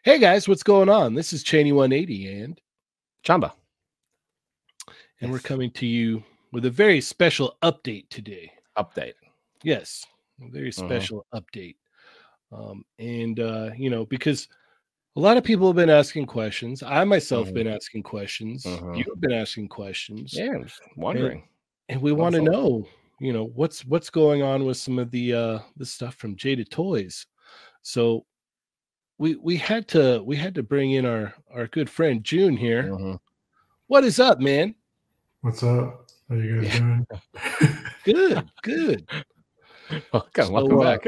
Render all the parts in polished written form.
Hey guys, what's going on? This is Cheynee180 Chamba. And we're coming to you with a very special update today. Yes, a very special update. Because a lot of people have been asking questions. I myself been asking questions. You've been asking questions. Yeah, I'm just wondering. And we want to know, what's going on with some of the stuff from Jada Toys. So we had to bring in our good friend Juhn here. What is up, man? What's up? How you guys doing? Good. Welcome back.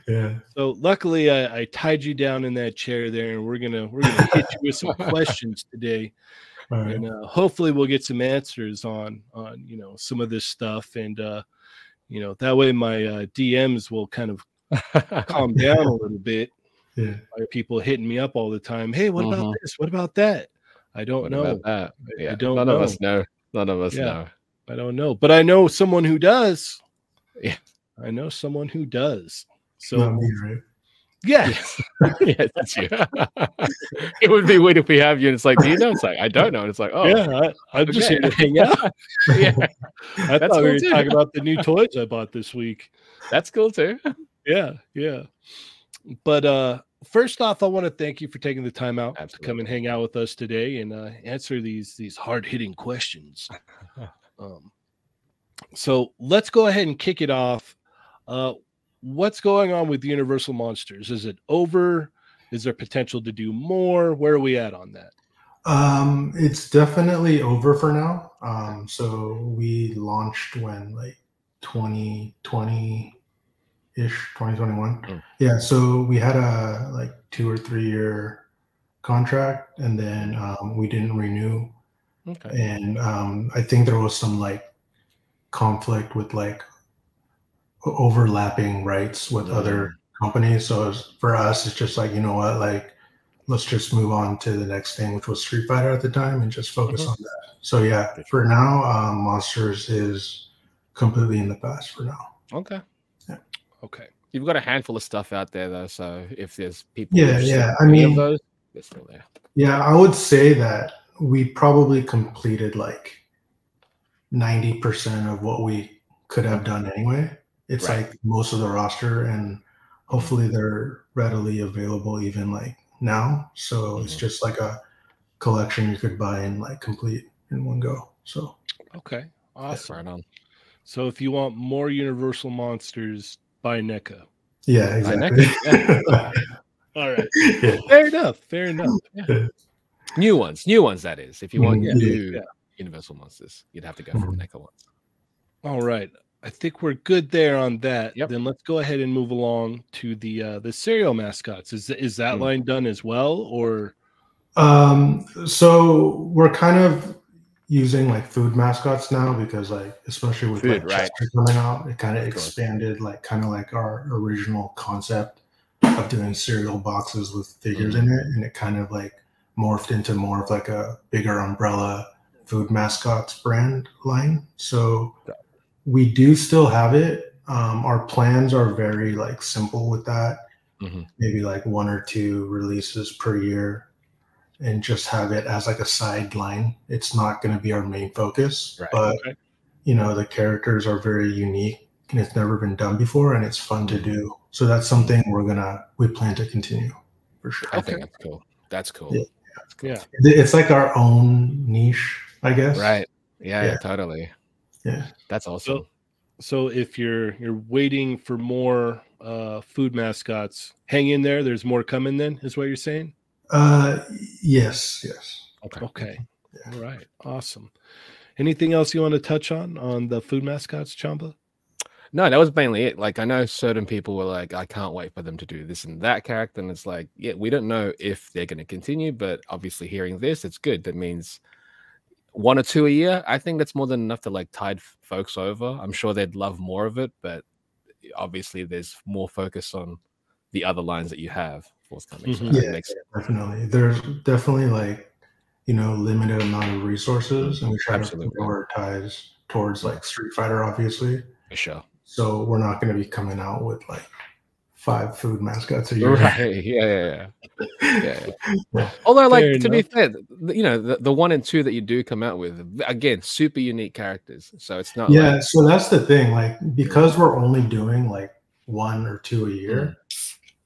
Yeah. So luckily I tied you down in that chair there, and we're gonna hit you with some questions today. Right. And hopefully we'll get some answers on some of this stuff, and that way my DMs will kind of calm down a little bit. Yeah. By people hitting me up all the time. Hey, what about this? What about that? I don't know. Yeah. I don't None know. of us know. None of us know. I don't know, but I know someone who does. Yeah. I know someone who does. So Not me, right? yeah. Yeah, that's you. It would be weird if we have you and it's like, do you know? It's like, I don't know. And it's like, oh yeah, I'm just here to hang out. Yeah. I thought we were talking about the new toys I bought this week. That's cool too. Yeah. But first off, I want to thank you for taking the time out to come and hang out with us today and answer these hard-hitting questions. So let's go ahead and kick it off. What's going on with Universal Monsters? Is it over? Is there potential to do more? Where are we at on that? It's definitely over for now. So we launched when, like, 2020 ish, 2021. Yeah, so we had a like 2 or 3 year contract, and then we didn't renew. And I think there was some like conflict with like overlapping rights with other companies. So for us, it's just like, you know what, like, let's just move on to the next thing, which was Street Fighter at the time, and just focus on that. So yeah, for now, Monsters is completely in the past for now. Okay. Okay. You've got a handful of stuff out there though, so if there's people I mean, of those, they're still there. Yeah, I would say that we probably completed like 90% of what we could have done anyway. It's like most of the roster, and hopefully they're readily available even like now. So it's just like a collection you could buy and like complete in one go. So okay, awesome. Right on. So if you want more Universal Monsters, buy NECA. Yeah, exactly. All right. Yeah. Fair enough. Yeah. New ones, that is. If you want new Universal Monsters, you'd have to go for the NECA ones. All right. I think we're good there on that. Yep. Then let's go ahead and move along to the cereal mascots. Is that line done as well, or? So we're kind of using like food mascots now, because like, especially with food, like Chester coming out, it kind of expanded like kind of like our original concept of doing cereal boxes with figures in it, and it kind of like morphed into more of like a bigger umbrella food mascots brand line. So we do still have it. Our plans are very like simple with that. Maybe like 1 or 2 releases per year, and just have it as like a sideline. It's not going to be our main focus, but you know, the characters are very unique and it's never been done before, and it's fun to do. So that's something we plan to continue for sure. I think that's cool. That's cool. Yeah. That's cool. Yeah. It's like our own niche, I guess. Right. Yeah, totally. Yeah. That's awesome. So if you're waiting for more food mascots, hang in there. There's more coming then, is what you're saying? Yes. Okay. Yeah. All right. Awesome. Anything else you want to touch on the food mascots, Chamba? No, that was mainly it. Like, I know certain people were like, I can't wait for them to do this and that character. And it's like, yeah, we don't know if they're going to continue, but obviously hearing this, it's good. That means 1 or 2 a year. I think that's more than enough to like tide folks over. I'm sure they'd love more of it, but obviously there's more focus on the other lines that you have forthcoming. So definitely. There's definitely like, you know, limited amount of resources, and we try to prioritize towards like Street Fighter, obviously. For sure. So we're not going to be coming out with like 5 food mascots a year. Right. Yeah. Although, like, to be fair, you know, the 1 and 2 that you do come out with, again, super unique characters. So it's not like... so that's the thing. Like, because we're only doing like 1 or 2 a year,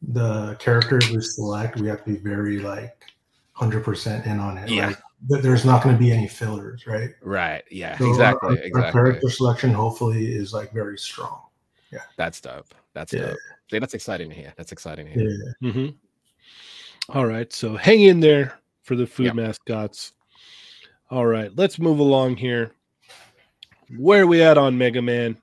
the characters we select, we have to be very like 100% in on it. Yeah. Like, there's not going to be any fillers, right? Right. Yeah. So Exactly. Our character selection hopefully is like very strong. Yeah. That's dope. That's dope. See, that's exciting to hear. That's exciting to hear. Yeah. Mm-hmm. All right. So hang in there for the food mascots. All right. Let's move along here. Where are we at on Mega Man?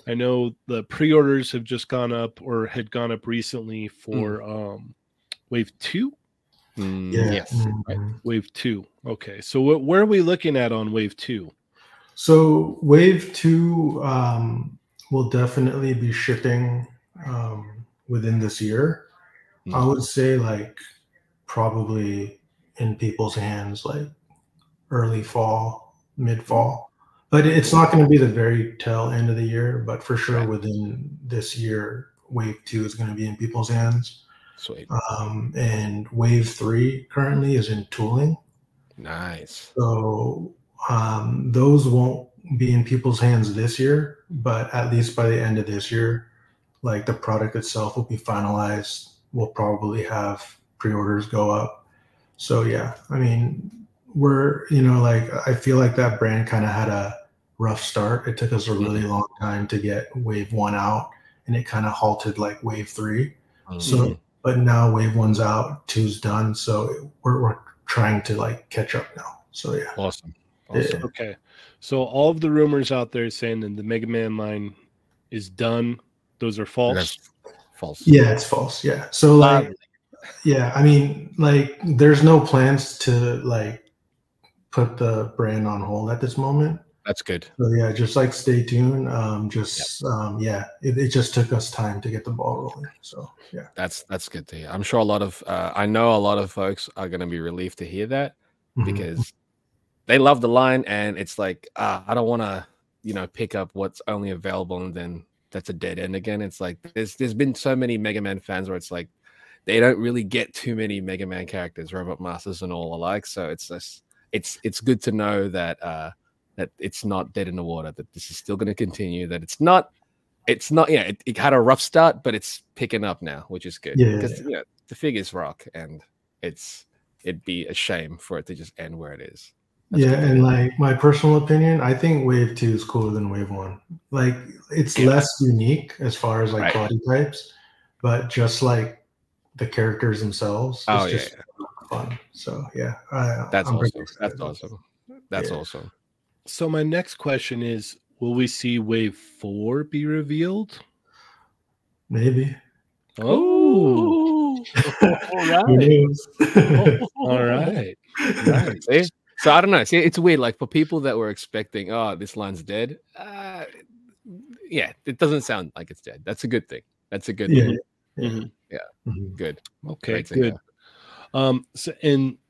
I know the pre-orders have just gone up or had gone up recently for Wave 2. Yes. Right. Wave 2. Okay. So where are we looking at on Wave 2? So Wave 2 will definitely be shipping within this year. I would say like probably in people's hands like early fall, mid-fall. But it's not going to be the very tail end of the year, but for sure within this year, Wave 2 is going to be in people's hands. Sweet. And Wave 3 currently is in tooling. Nice. So those won't be in people's hands this year, but at least by the end of this year, like the product itself will be finalized. We'll probably have pre-orders go up. So yeah, I mean, we're, you know, like I feel like that brand kind of had a rough start. It took us a really long time to get Wave 1 out, and it kind of halted like Wave 3. So, but now Wave 1's out, 2's done. So we're trying to like catch up now. So yeah. Awesome. Yeah. Okay. So all of the rumors out there saying that the Mega Man line is done, those are false. That's false. Yeah, it's false. Yeah. So like, yeah, I mean, like there's no plans to like put the brand on hold at this moment. That's good. So yeah, just like stay tuned. It just took us time to get the ball rolling. So yeah, that's good to hear. I'm sure a lot of I know a lot of folks are going to be relieved to hear that because they love the line, and it's like I don't want to, you know, pick up what's only available, and then that's a dead end again. It's like there's been so many Mega Man fans where it's like they don't really get too many Mega Man characters, Robot Masters and all alike. So it's just it's good to know that that it's not dead in the water, that this is still going to continue, that it's not it had a rough start, but it's picking up now, which is good because you know, the figures rock, and it'd be a shame for it to just end where it is. That's and like my personal opinion, I think Wave 2 is cooler than Wave 1. Like it's less unique as far as like body types, but just like the characters themselves, it's just fun. So yeah, that's awesome. That's awesome. That's awesome. So my next question is, will we see Wave 4 be revealed? Maybe. Oh. All right. All right. See? So I don't know. See, it's weird. Like for people that were expecting, this line's dead. It doesn't sound like it's dead. That's a good thing. That's a good thing. Good. Okay, good.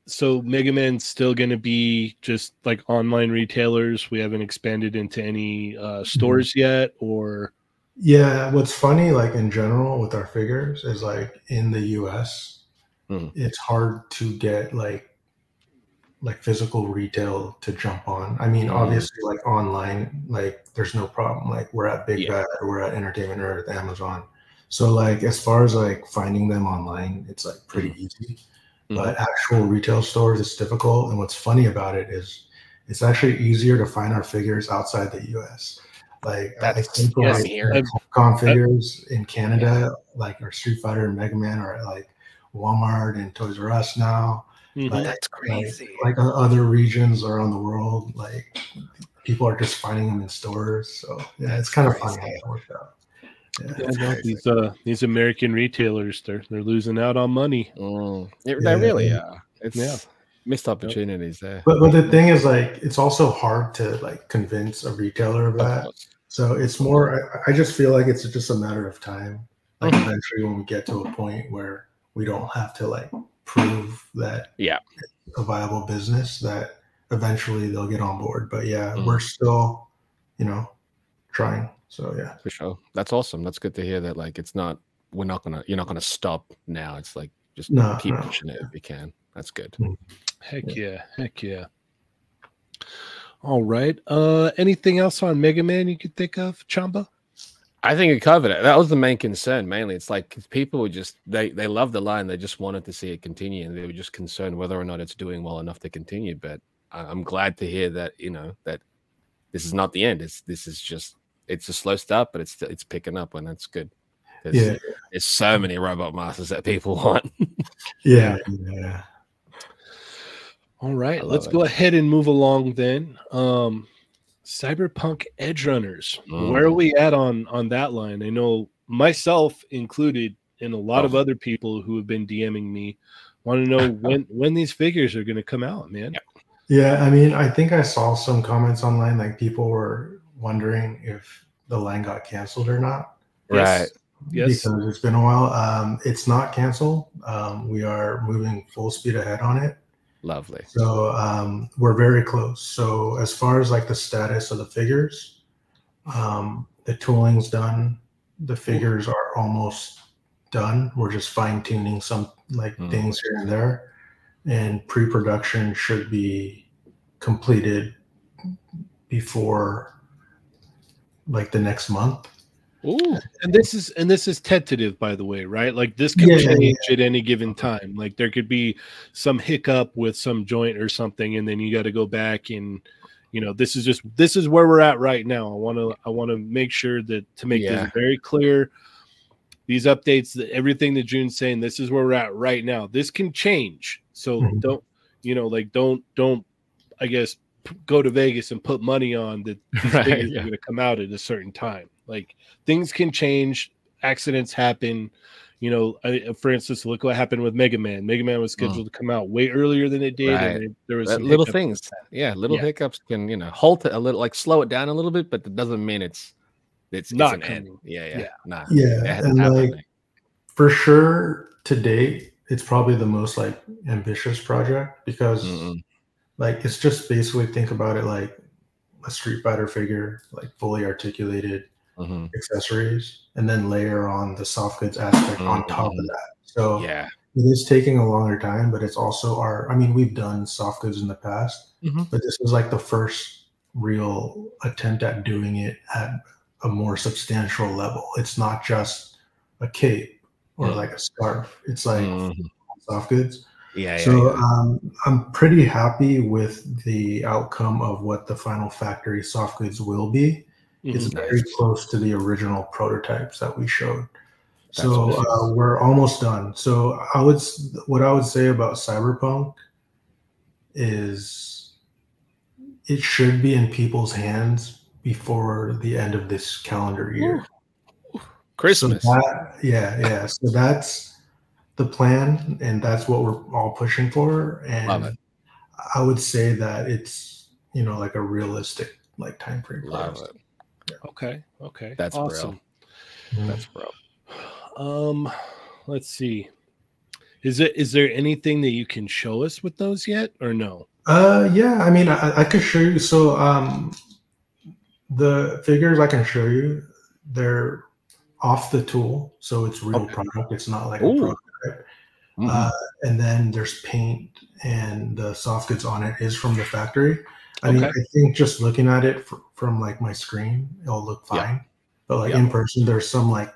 So Mega Man's still going to be just like online retailers. We haven't expanded into any stores yet, or what's funny, like in general with our figures, is like in the US, it's hard to get like physical retail to jump on. I mean, obviously, like online, like there's no problem. Like we're at Big Bad, or we're at Entertainment Earth, Amazon. So like as far as like finding them online, it's like pretty easy. But actual retail stores, it's difficult. And what's funny about it is it's actually easier to find our figures outside the US. Like I think like Capcom figures in Canada, like our Street Fighter and Mega Man are at like Walmart and Toys R Us now. Like, that's crazy. Like other regions around the world, like people are just finding them in stores. So yeah, it's kind of funny how that worked out. These American retailers, they're losing out on money. They really are. It's missed opportunities there. But the thing is, like, it's also hard to like convince a retailer of that. So it's more. I just feel like it's just a matter of time. Like eventually, when we get to a point where we don't have to like prove that it's a viable business, that eventually they'll get on board. But we're still, trying. So yeah, for sure. That's awesome. That's good to hear that. Like, it's not you're not gonna stop now. It's like just keep pushing it if you can. That's good. Heck yeah. All right. Anything else on Mega Man you could think of, Chamba? I think it covered it. That was the main concern. Mainly, it's like people were just they loved the line. They just wanted to see it continue, and they were just concerned whether or not it's doing well enough to continue. But I'm glad to hear that that this is not the end. It's a slow start, but it's picking up, and that's good. There's so many Robot Masters that people want. Yeah. All right, let's go ahead and move along then. Cyberpunk Edge Runners. Where are we at on that line? I know myself included and a lot of other people who have been DMing me want to know when these figures are going to come out, man. Yeah, I mean, I think I saw some comments online, like people were wondering if the line got canceled or not. Right. Yes. Because it's been a while. It's not canceled. We are moving full speed ahead on it. Lovely. So we're very close. So as far as like the status of the figures, the tooling's done. The figures are almost done. We're just fine tuning some things here and there, and pre-production should be completed before like the next month. Ooh. And this is tentative, by the way, right? Like this can change at any given time. Like there could be some hiccup with some joint or something, and then you got to go back and this is where we're at right now. I want to make sure that to make this very clear. These updates, everything that Juhn's saying, this is where we're at right now. This can change, so don't I guess go to Vegas and put money on that these figures are going to come out at a certain time. Like things can change, accidents happen. For instance, look what happened with Mega Man. Mega Man was scheduled to come out way earlier than it did, and there was some little things. Hiccups can halt it a little, like slow it down a little bit, but it doesn't mean it's not an end. And like for sure to date, it's probably the most like ambitious project because like it's just basically think about it like a Street Fighter figure, like fully articulated accessories, and then layer on the soft goods aspect on top of that. So it is taking a longer time, but it's also we've done soft goods in the past, but this is like the first real attempt at doing it at a more substantial level. It's not just a cape or like a scarf. It's like soft goods. I'm pretty happy with the outcome of what the final factory soft goods will be. It's very close to the original prototypes that we showed. So we're almost done. So what I would say about Cyberpunk is it should be in people's hands before the end of this calendar year. Christmas. So so that's the plan, and that's what we're all pushing for. And I would say that it's like a realistic like time frame. Love it. Okay. That's awesome. That's bro. Let's see. Is there anything that you can show us with those yet, or no? I could show you. So the figures I can show you, they're off the tool, so it's real product. It's not like a prototype. And then there's paint, and the soft goods on it is from the factory. I mean, I think just looking at it from like my screen, it'll look fine. But like in person, there's some like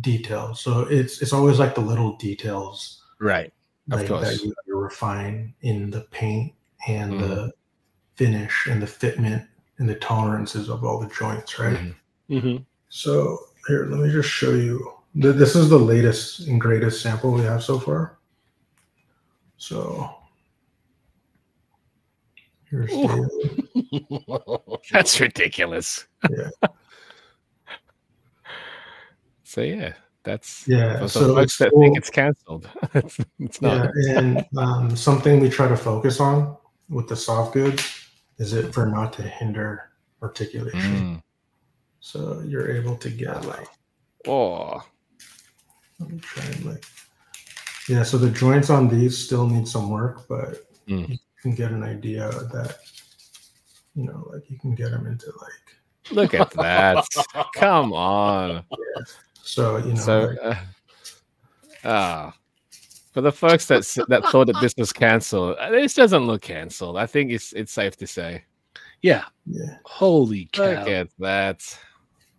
details. So it's always like the little details, right? Like that you refine in the paint and the finish and the fitment and the tolerances of all the joints, right? So here, let me just show you. This is the latest and greatest sample we have so far. So here's that's ridiculous. So that's so folks that think it's canceled. It's not. And something we try to focus on with the soft goods is it for not to hinder articulation. So you're able to get like let me try and so the joints on these still need some work, but you can get an idea that like you can get them into like look at that. Come on. So For the folks that thought that this was canceled, this doesn't look canceled. I think it's safe to say. Yeah. Yeah. Holy cow. Look at that.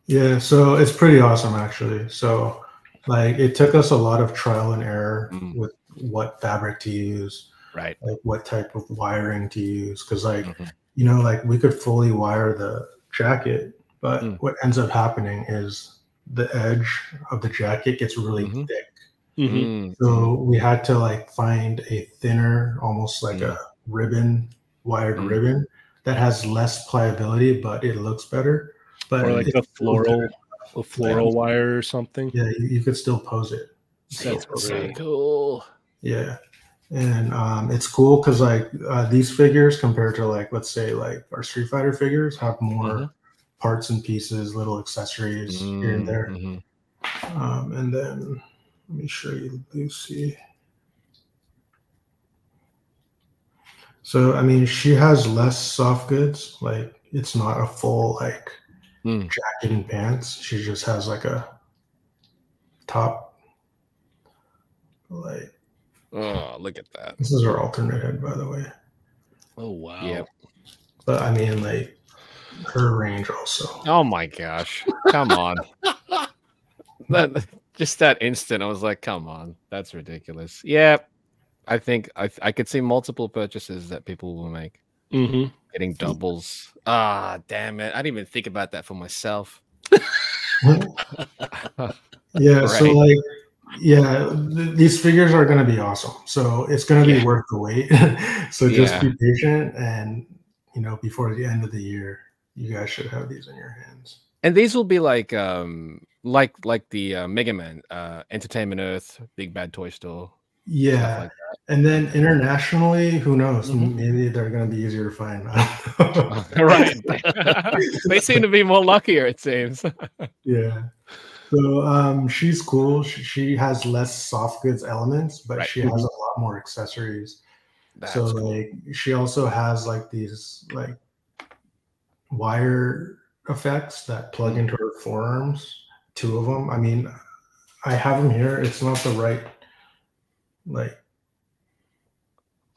Yeah, so it's pretty awesome actually. So like it took us a lot of trial and error with what fabric to use, right? Like what type of wiring to use, because like you know, like we could fully wire the jacket, but what ends up happening is the edge of the jacket gets really thick. So we had to like find a thinner, almost like a ribbon, wired ribbon that has less pliability, but it looks better. But or like a floral wire or something. Yeah, you could still pose it. That's so cool. Yeah. And it's cool because like these figures compared to like, let's say like our Street Fighter figures have more parts and pieces, little accessories here and there. And then let me show you Lucy. So, I mean, she has less soft goods. Like it's not a full like jacket and pants. She just has like a top. Like, oh, look at that. This is her alternate head, by the way. Oh, wow. Yep. But I mean, like, her range also. Oh my gosh. Come on. Just that instant, I was like, come on. That's ridiculous. Yeah. I think I could see multiple purchases that people will make. Getting doubles. Ah, damn it. I didn't even think about that for myself. Yeah, so like, yeah, these figures are going to be awesome. So it's going to be worth the wait. So just be patient, and you know, before the end of the year, you guys should have these in your hands. And these will be like the Mega Man, Entertainment Earth, Big Bad Toy Store. Yeah, like and then internationally, who knows? Maybe they're going to be easier to find. Right. They seem to be more luckier, it seems. Yeah. So she's cool. She has less soft goods elements, but she has a lot more accessories. That's so cool. Like she also has like these like wire effects that plug into her forearms. 2 of them. I mean, I have them here. It's not the right like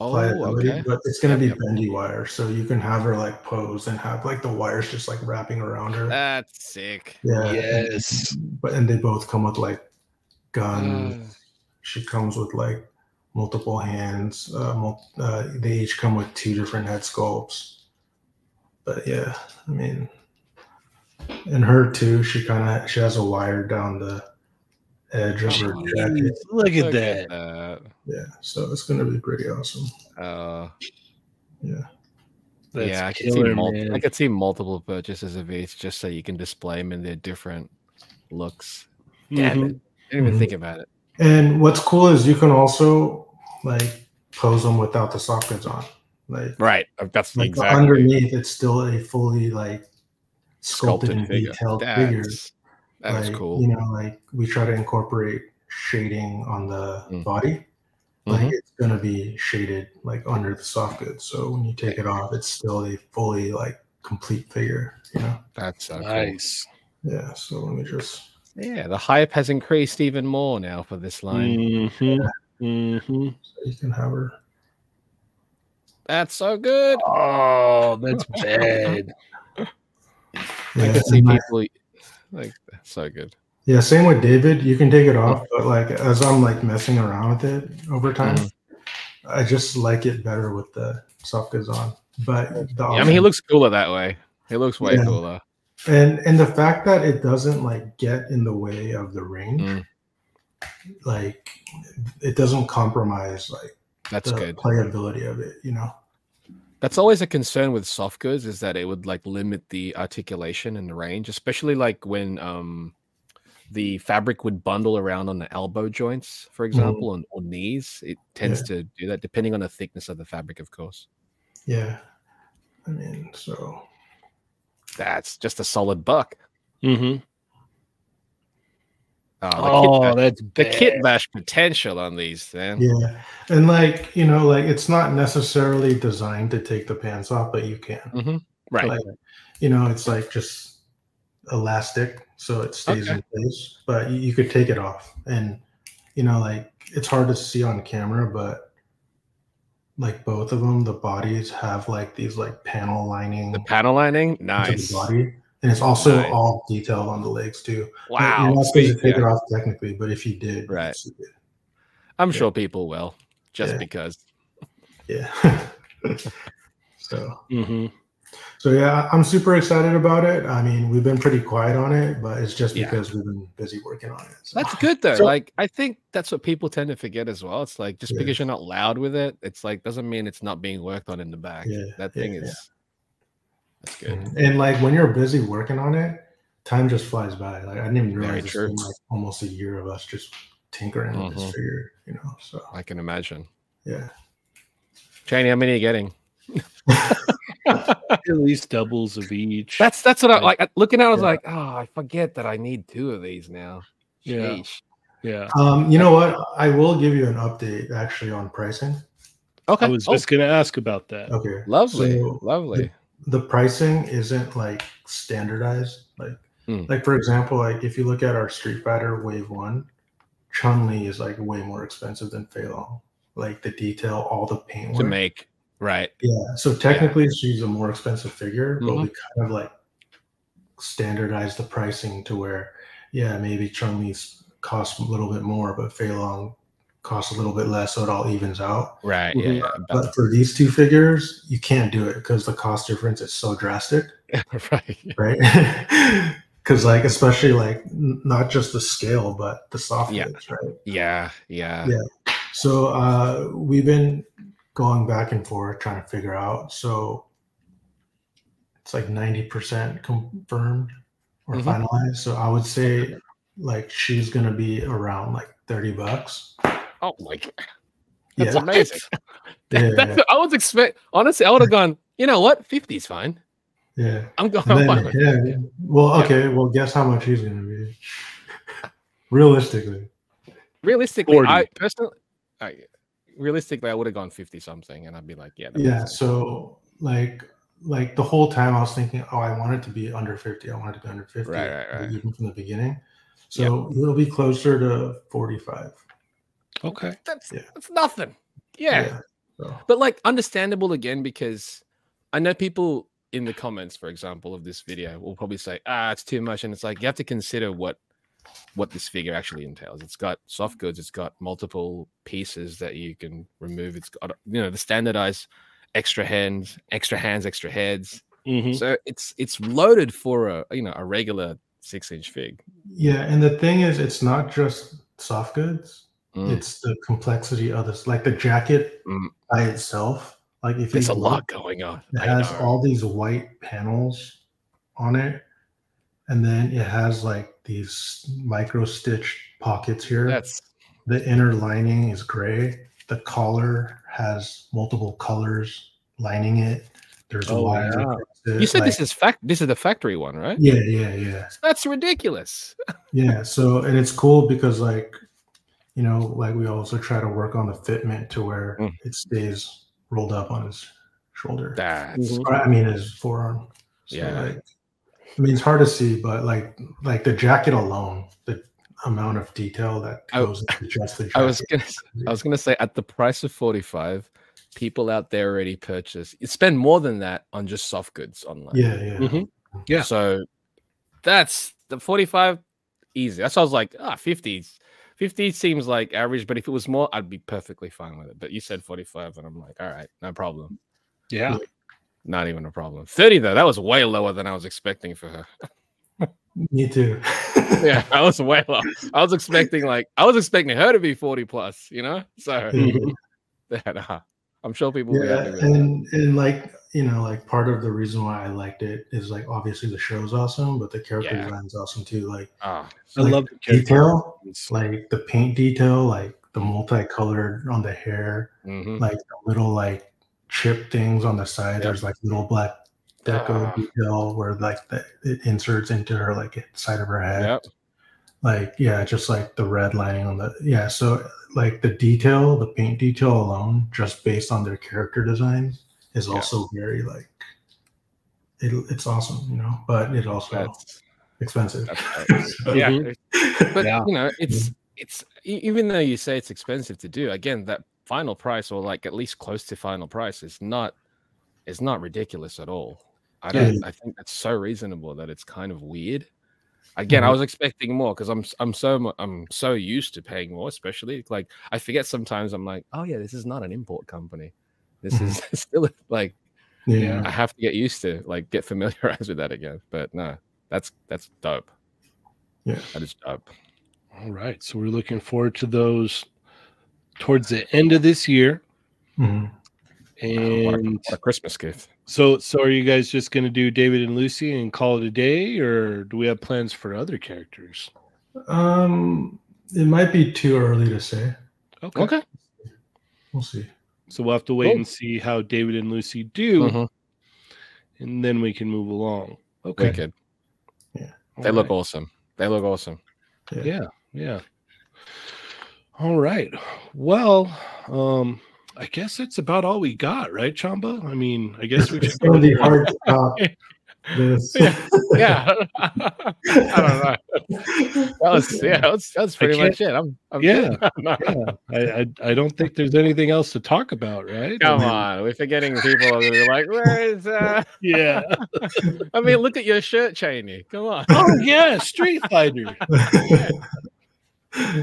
pliability, but it's going to be bendy wire, so you can have her like pose and have like the wires just like wrapping around her. That's sick. Yeah. Yes. And they both come with like guns. She comes with like multiple hands. They each come with 2 different head sculpts. But yeah, I mean, and her too. She has a wire down the edge of her jacket. Look at that. Yeah, so it's gonna be pretty awesome. Yeah. That's I could see multiple purchases of these just so you can display them in their different looks. Damn it. I didn't even think about it. And what's cool is you can also like pose them without the soft goods on. Like that's like exactly underneath it's still a fully like sculpted and detailed figure. That is cool. You know, like we try to incorporate shading on the body. Like it's gonna be shaded like under the soft goods. So when you take it off, it's still a fully like complete figure, you know? That's so nice. Cool. Yeah, so let me just the hype has increased even more now for this line. So you can have her. That's so good. Oh, that's bad. I can see people like so good. Yeah, same with David. You can take it off, but like as I'm like messing around with it over time, I just like it better with the soft goods on. But I mean, he looks cooler that way. He looks way cooler. And the fact that it doesn't like get in the way of the range, like it doesn't compromise like that's the good playability of it, you know. That's always a concern with soft goods, is that it would like limit the articulation and the range, especially like when the fabric would bundle around on the elbow joints, for example, or knees. It tends to do that, depending on the thickness of the fabric, of course. Yeah, I mean, so that's just a solid buck. That's the kit bash potential on these, man. Yeah, and like you know, like it's not necessarily designed to take the pants off, but you can. Right. Like, you know, it's like just elastic, so it stays in place. But you could take it off, and like it's hard to see on camera, but like both of them, the bodies have like these like panel lining. The panel lining, nice. Into the body, and it's also all detailed on the legs too. Wow, you're not supposed to take it off technically, but if you did, right, I'm sure people will, just because. Yeah. So. So yeah, I'm super excited about it. I mean, we've been pretty quiet on it, but it's just because we've been busy working on it. So. That's good though. Like, I think that's what people tend to forget as well. It's like just because you're not loud with it, it's like doesn't mean it's not being worked on in the back. Yeah, that thing is that's good. And like when you're busy working on it, time just flies by. Like I didn't even realize it's been like almost a year of us just tinkering with this figure, So I can imagine. Yeah. Cheynee, how many are you getting? At least doubles of each. That's what I like. Looking at it, I was like, oh, I forget that I need 2 of these now. Sheesh. Yeah. You know what? I will give you an update actually on pricing. Okay. I was just gonna ask about that. Okay. Lovely. So lovely. The pricing isn't like standardized. Like for example, like if you look at our Street Fighter Wave 1, Chun-Li is like way more expensive than Fei Long. Like the detail, all the paint work. To make. Right. Yeah. So technically she's a more expensive figure, but we kind of like standardize the pricing to where, maybe Chun-Li's costs a little bit more, but Fei Long costs a little bit less, so it all evens out. Right. But for these 2 figures, you can't do it because the cost difference is so drastic. Right. Because like especially like not just the scale, but the soft goods, right? Yeah. So we've been going back and forth trying to figure out. So it's like 90% confirmed or finalized. So I would say like she's gonna be around like $30. Oh my god, that's amazing. I was honestly, I would have gone, you know what, 50 is fine. Yeah, I'm going. Well, okay. Well, guess how much he's gonna be. Realistically, I personally, realistically, I would have gone 50 something, and I'd be like, So like the whole time I was thinking, oh, I want it to be under 50. I want it to be under 50, right. Even from the beginning. So it'll be closer to 45. Okay, that's nothing. Yeah. So. But like understandable again, because I know people in the comments, for example, of this video will probably say, it's too much, and it's like you have to consider what this figure actually entails. It's got soft goods, it's got multiple pieces that you can remove, it's got the standardized extra hands, extra heads. So it's loaded for a regular 6-inch fig. And the thing is, it's not just soft goods, it's the complexity of this, like the jacket by itself. Like if there's a lot going on, it has all these white panels on it, and then it has like these micro stitched pockets here. The inner lining is gray. The collar has multiple colors lining it. There's a wire. You said this is the factory one, right? Yeah. That's ridiculous. So and it's cool because like like we also try to work on the fitment to where it stays rolled up on his shoulder. I mean his forearm. So like, I mean, it's hard to see, but like the jacket alone, the amount of detail that goes into just the jacket. I was gonna say at the price of 45, people out there already purchase. You spend more than that on just soft goods online. Yeah. So that's the 45 easy. That's why I was like, 50. 50 seems like average, but if it was more, I'd be perfectly fine with it. But you said 45, and I'm like, all right, no problem. Yeah. Not even a problem. 30 though, that was way lower than I was expecting for her. Me too. I was way low. I was expecting her to be 40 plus, So I'm sure people will be happy with that. And like like part of the reason why I liked it is like obviously the show's awesome, but the character design's awesome too. Like I love the detail, like the paint detail, like the multicolored on the hair, like the little like chip things on the side. There's like little black deco detail where like it inserts into her like side of her head. Like just like the red lining on the so like the detail, the paint detail alone, just based on their character designs, is also very like it's awesome, but it also expensive. But even though you say it's expensive to do, again, that final price, or like at least close to final price, is not ridiculous at all. I think that's so reasonable that it's kind of weird. Again, I was expecting more because I'm so used to paying more, especially like I forget sometimes. I'm like, oh yeah, this is not an import company. This is still like, I have to get used to, like, get familiarized with that again. But no, that's dope. Yeah, that is dope. All right, so we're looking forward to those towards the end of this year. Mm-hmm. And what a Christmas gift. So are you guys just going to do David and Lucy and call it a day, or do we have plans for other characters? It might be too early to say. Okay. We'll see. So we'll have to wait and see how David and Lucy do, and then we can move along. Okay. Wicked. Yeah. They look awesome. They look awesome. Yeah. All right. Well, I guess that's about all we got, right, Chamba? I mean, I guess we should go the hard stop. This. Yeah. I don't know. That's pretty much it. I don't think there's anything else to talk about, right? Come on, we're forgetting people that are like, where is Yeah. I mean, look at your shirt, Cheynee. Come on. Oh yeah, Street Fighter.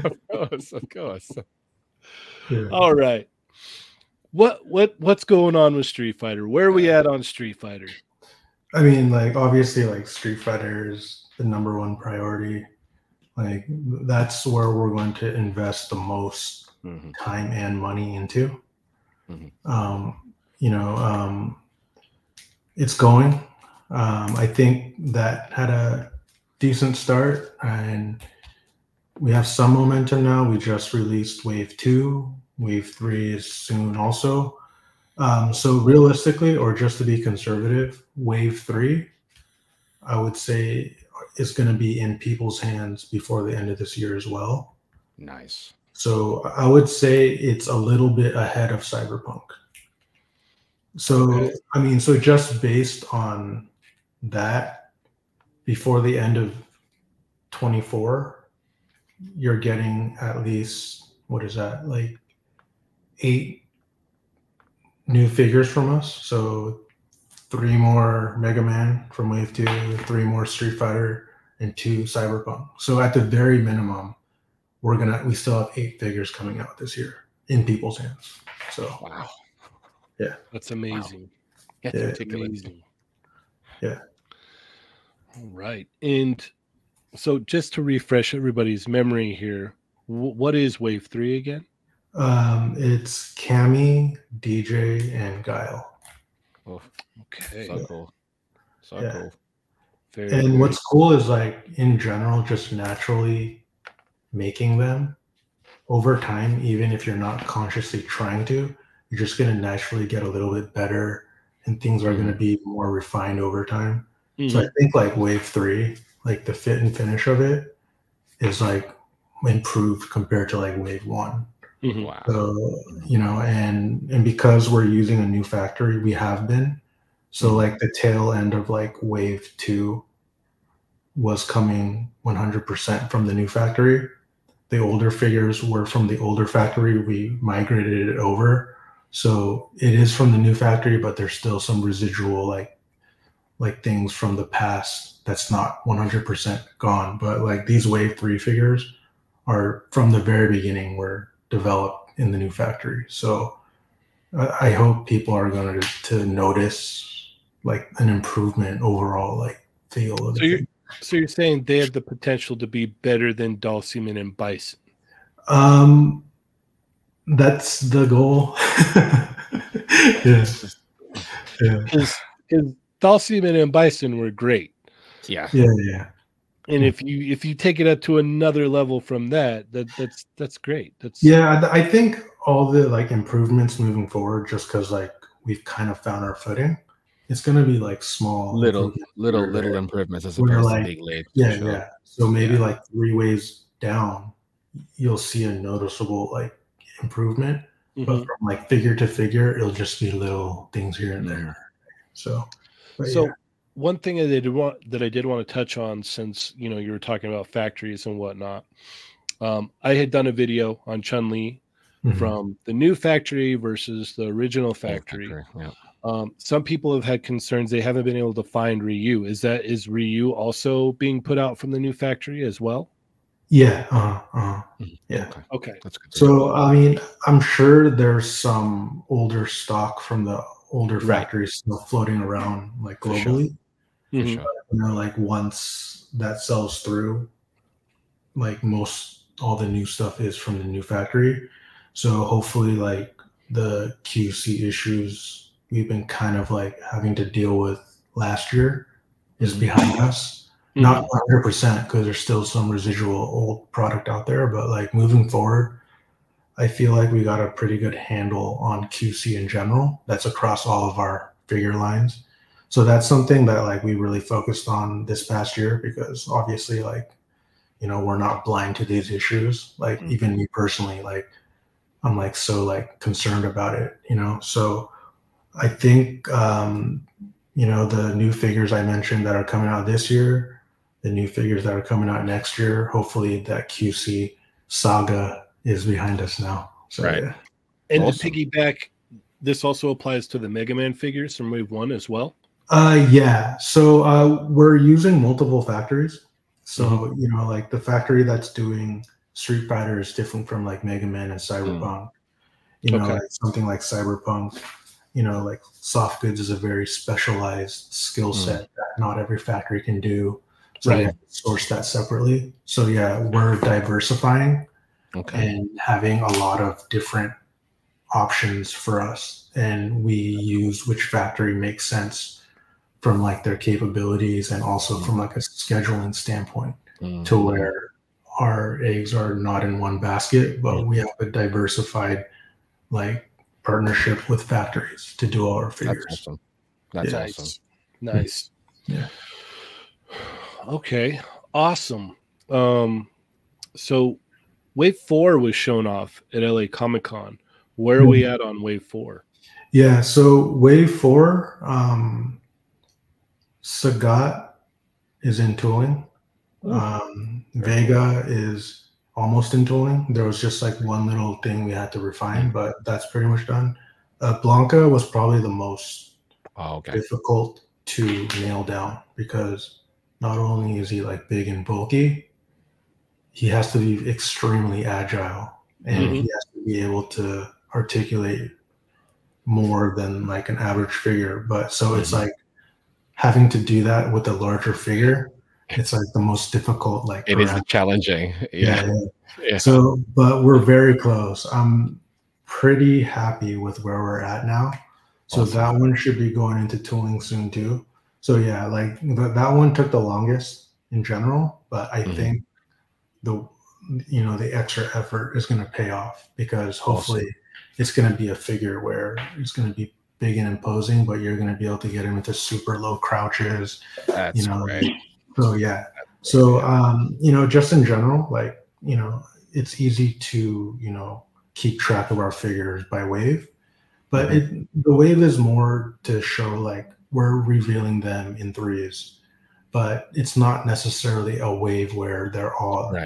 Of course. Yeah. All right. What's going on with Street Fighter? Where are we at on Street Fighter? I mean, like, obviously, like, Street Fighter is the #1 priority. Like, that's where we're going to invest the most time and money into. It's going. I think that had a decent start, and we have some momentum now. We just released Wave 2. Wave 3 is soon also. So realistically, or just to be conservative, Wave 3, I would say, is going to be in people's hands before the end of this year as well. Nice. So I would say it's a little bit ahead of Cyberpunk. So, I mean, so just based on that, before the end of 24, you're getting at least, what is that, like 8 new figures from us. So 3 more Mega Man from Wave 2, 3 more Street Fighter, and 2 Cyberpunk. So at the very minimum, we still have 8 figures coming out this year in people's hands. So wow. Yeah. That's amazing. Wow. That's amazing. Yeah. All right. And so just to refresh everybody's memory here, what is Wave 3 again? It's Cammy, DJ, and Guile. Oh, okay. So cool. So cool. And what's cool is, like, in general, just naturally making them over time, even if you're not consciously trying to, you're just going to naturally get a little bit better, and things are going to be more refined over time. So I think, like, Wave 3, like, the fit and finish of it is, like, improved compared to, like, Wave 1. Wow. So, and because we're using a new factory, we have been. So, like, the tail end of, like, Wave 2 was coming 100% from the new factory. The older figures were from the older factory. We migrated it over. So it is from the new factory, but there's still some residual, like things from the past that's not 100% gone. But, like, these Wave 3 figures are from the very beginning were developed in the new factory. So I hope people are going to notice, like, an improvement overall, like, feel of it. So you're saying they have the potential to be better than Dulcimen and Bison? That's the goal. Because Dulcimen and Bison were great. Yeah. And if you take it up to another level from that's great. I think all the, like, improvements moving forward, just because, like, we've kind of found our footing, it's going to be, like, small little improvements as opposed to big leaps. Yeah. So maybe like 3 waves down, you'll see a noticeable, like, improvement. But from, like, figure to figure, it'll just be little things here and there. So one thing that I did want to touch on, since you were talking about factories and whatnot, I had done a video on Chun-Li from the new factory versus the original factory. Yeah. Some people have had concerns they haven't been able to find Ryu. Is Ryu also being put out from the new factory as well? Yeah. Yeah. Okay. That's good. So I mean, I'm sure there's some older stock from the older factories still floating around like globally. For sure. You know, like once that sells through, like all the new stuff is from the new factory. So hopefully like the QC issues we've been kind of like having to deal with last year is behind us. Not 100% because there's still some residual old product out there, but like moving forward, I feel like we got a pretty good handle on QC in general. That's across all of our figure lines. So that's something that like we really focused on this past year because obviously like, you know, we're not blind to these issues. Like even me personally, like I'm like so like concerned about it, you know? So I think, you know, the new figures I mentioned that are coming out this year, the new figures that are coming out next year, hopefully that QC saga is behind us now. So, yeah. And to piggyback, this also applies to the Mega Man figures from Wave 1 as well? Yeah. So we're using multiple factories. So, you know, like the factory that's doing Street Fighter is different from like Mega Man and Cyberpunk. You know, like something like Cyberpunk, you know, like soft goods is a very specialized skill set that not every factory can do. So we have to source that separately. So yeah, we're diversifying and having a lot of different options for us. And we use which factory makes sense from like their capabilities and also from like a scheduling standpoint to where our eggs are not in one basket, but we have a diversified like partnership with factories to do all our figures. That's awesome. Nice. Yeah. Okay. Awesome. So Wave 4 was shown off at LA Comic-Con. Where are we at on Wave 4? Yeah, so Wave 4, Sagat is in tooling. Vega is almost in tooling. There was just like one little thing we had to refine, but that's pretty much done. Blanca was probably the most difficult to nail down because not only is he like big and bulky, he has to be extremely agile and he has to be able to articulate more than like an average figure. But so it's like having to do that with a larger figure. It's like the most difficult. Like it is challenging. Yeah. So, but we're very close. I'm pretty happy with where we're at now. So that one should be going into tooling soon too. So yeah, like that one took the longest in general, but I think the extra effort is going to pay off because hopefully it's going to be a figure where it's going to be big and imposing, but you're going to be able to get him into super low crouches. That's great. So yeah. So just in general, like, it's easy to, keep track of our figures by wave, but the wave is more to show like we're revealing them in threes, but it's not necessarily a wave where they're all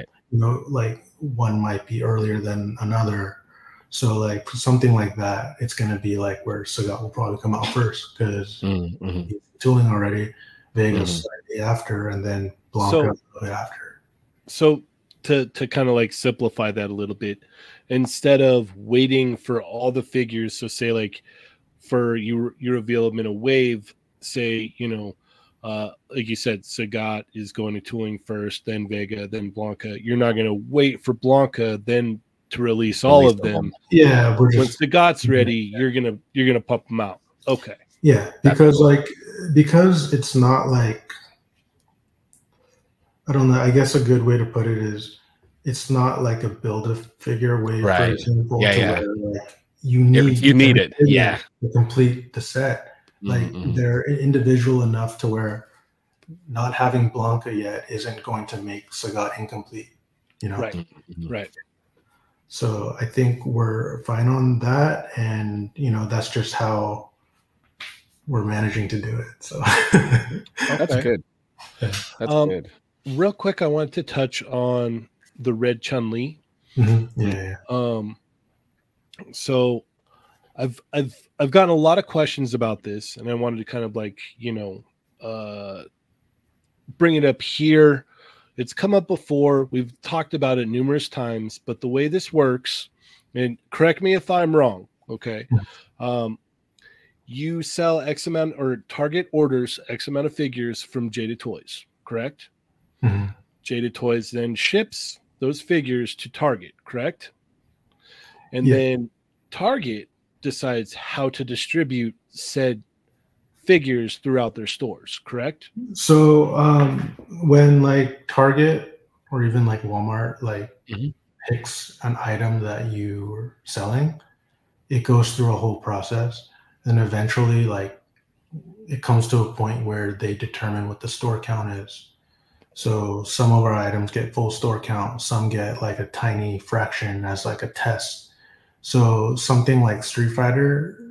like one might be earlier than another. So like for something like that, it's going to be like where Sagat will probably come out first because he's tooling already, Vegas slightly after, and then Blanca a little bit after. So to kind of like simplify that a little bit, instead of waiting for all the figures, so say like for you reveal them in a wave, say, like you said, Sagat is going to tooling first, then Vega, then Blanca. You're not going to wait for Blanca, then to release all of them. Yeah, when Sagat's ready, you're gonna pump them out. Okay. Yeah, because because it's not like, I don't know. I guess a good way to put it is, it's not like a build-a-figure wave, for example. Where, like, you need it. Yeah, to complete the set. Like they're individual enough to where not having Blanca yet isn't going to make Sagat incomplete. Right. So I think we're fine on that, and that's just how we're managing to do it. So that's good. Yeah. That's good. Real quick, I wanted to touch on the red Chun-Li. Yeah. So I've gotten a lot of questions about this, and I wanted to kind of like, bring it up here. It's come up before. We've talked about it numerous times, but the way this works, and correct me if I'm wrong, okay? You sell X amount, or Target orders X amount of figures from Jada Toys, correct? Jada Toys then ships those figures to Target, correct? And then Target decides how to distribute said figures throughout their stores, correct? So when like Target or even like Walmart picks an item that you're selling, it goes through a whole process, and eventually like it comes to a point where they determine what the store count is. So some of our items get full store count, some get like a tiny fraction as like a test. So something like Street Fighter,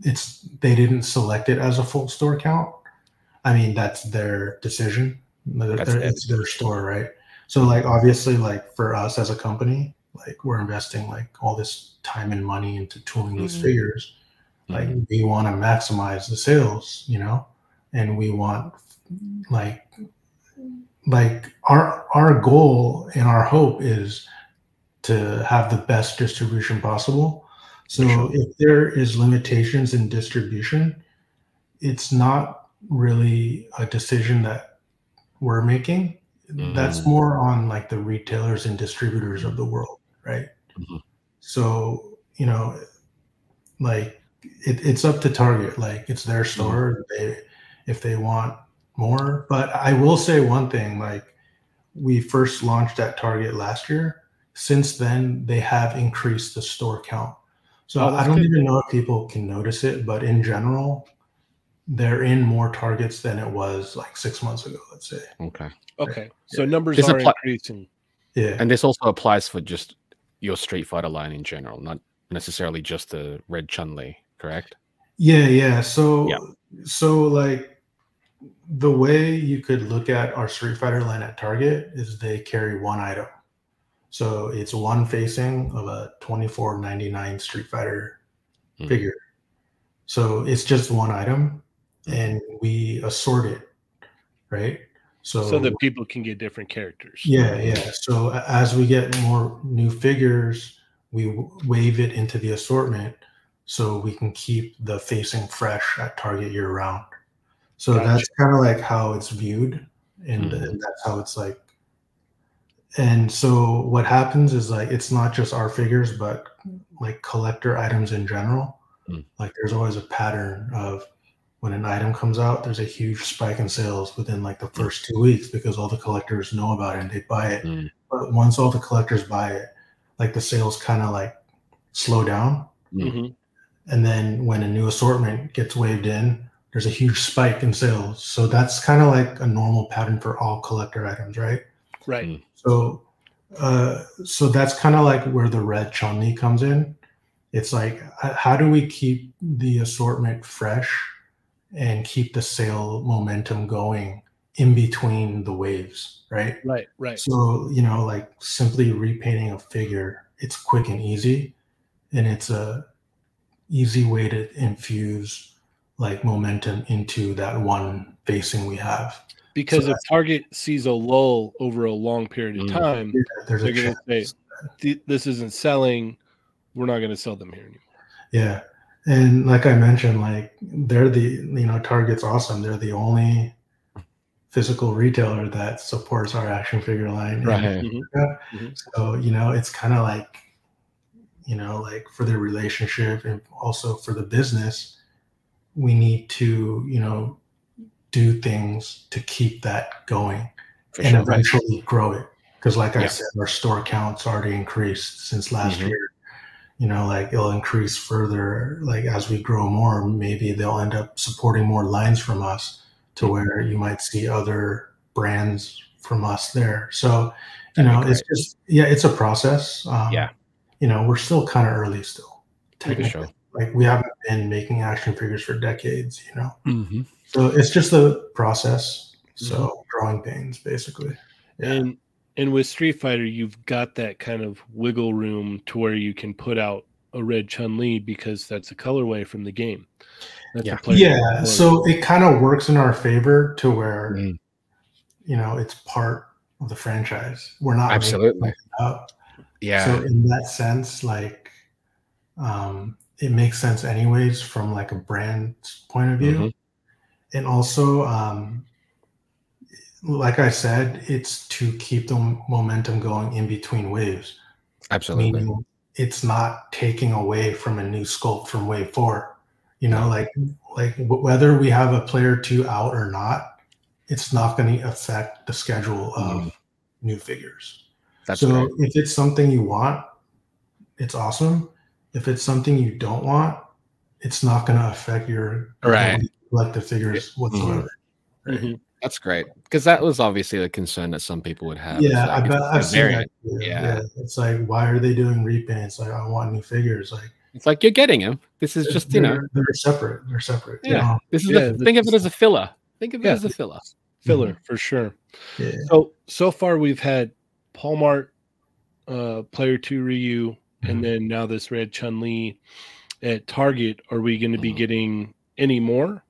they didn't select it as a full store count. I mean, that's their decision. It's their store, right? So like obviously like for us as a company, like we're investing like all this time and money into tooling these figures. Like we want to maximize the sales, and we want like our goal and our hope is to have the best distribution possible. So if there is limitations in distribution, it's not really a decision that we're making. That's more on like the retailers and distributors of the world, right? So, like it's up to Target. Like it's their store. If they want more. But I will say one thing, like we first launched at Target last year. Since then, they have increased the store count. So I don't even know if people can notice it, but in general, they're in more Targets than it was like 6 months ago, let's say. Okay. So numbers are increasing. Yeah. And this also applies for just your Street Fighter line in general, not necessarily just the red Chun-Li, correct? Yeah. So like the way you could look at our Street Fighter line at Target is they carry one item. So it's one facing of a $24.99 Street Fighter figure. So it's just one item, and we assort it, right? So that people can get different characters. Yeah. So as we get more new figures, we wave it into the assortment so we can keep the facing fresh at Target year round. So that's kind of like how it's viewed, and that's how it's like. And so what happens is like it's not just our figures, but like collector items in general. Like there's always a pattern of when an item comes out, there's a huge spike in sales within like the first 2 weeks because all the collectors know about it and they buy it. But once all the collectors buy it, like the sales kind of like slow down. And then when a new assortment gets waved in, there's a huge spike in sales. So that's kind of like a normal pattern for all collector items, right? Right. So that's kind of like where the red Chun-Li comes in. It's like, how do we keep the assortment fresh and keep the sale momentum going in between the waves, right? Right. So, like simply repainting a figure, it's quick and easy, and it's a easy way to infuse like momentum into that one facing we have. Because if Target sees a lull over a long period of time, they're going to say, this isn't selling. We're not going to sell them here anymore. Yeah. And like I mentioned, like they're Target's awesome. They're the only physical retailer that supports our action figure line. Right. So, it's kind of like, like for the relationship and also for the business, we need to, do things to keep that going and eventually grow it. Because like I said, our store count's already increased since last year. Like it'll increase further. Like as we grow more, maybe they'll end up supporting more lines from us to where you might see other brands from us there. So, it's just, it's a process. We're still kind of early still. Technically. Like we haven't been making action figures for decades, So it's just a process. So growing pains, basically. And And with Street Fighter, you've got that kind of wiggle room to where you can put out a red Chun-Li because that's a colorway from the game. That's a player. Yeah, so it kind of works in our favor to where, you know, it's part of the franchise. We're not absolutely making it up. Yeah. So in that sense, like, it makes sense anyways from like a brand point of view. And also, like I said, it's to keep the momentum going in between waves. Absolutely. Meaning it's not taking away from a new sculpt from wave 4. You know, like whether we have a player 2 out or not, it's not going to affect the schedule of new figures. So great. if it's something you want, it's awesome. If it's something you don't want, it's not going to affect your ability to collect the figures whatsoever. Right? That's great, because that was obviously the concern that some people would have. Yeah, like, I bet I've seen that. Yeah, it's like, why are they doing repaints? Like, I want new figures. Like, it's like, you're getting them. This is just, you know, they're separate. They're separate. Yeah, you know? This is think of it as a filler. Think of it as a filler. Filler for sure. Yeah. So far we've had Paul Mart, Player 2 Ryu, and then now this red Chun-Li at Target. Are we going to be getting any more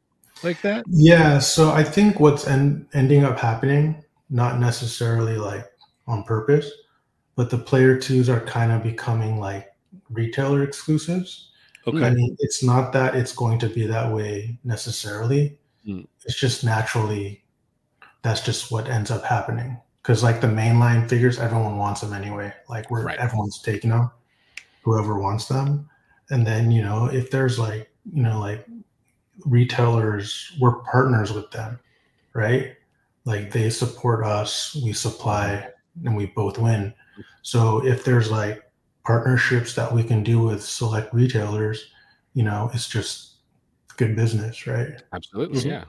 like that? Yeah, so I think what's ending up happening, not necessarily like on purpose, but the player 2s are kind of becoming like retailer exclusives. Okay. I mean, it's not that it's going to be that way necessarily. It's just naturally, that's just what ends up happening. Because like the mainline figures, everyone wants them anyway. Like everyone's taking them, whoever wants them. And then, you know, if there's like, you know, like retailers, we're partners with them, right? Like they support us, we supply, and we both win. So if there's like partnerships that we can do with select retailers, you know, it's just good business, right? Absolutely.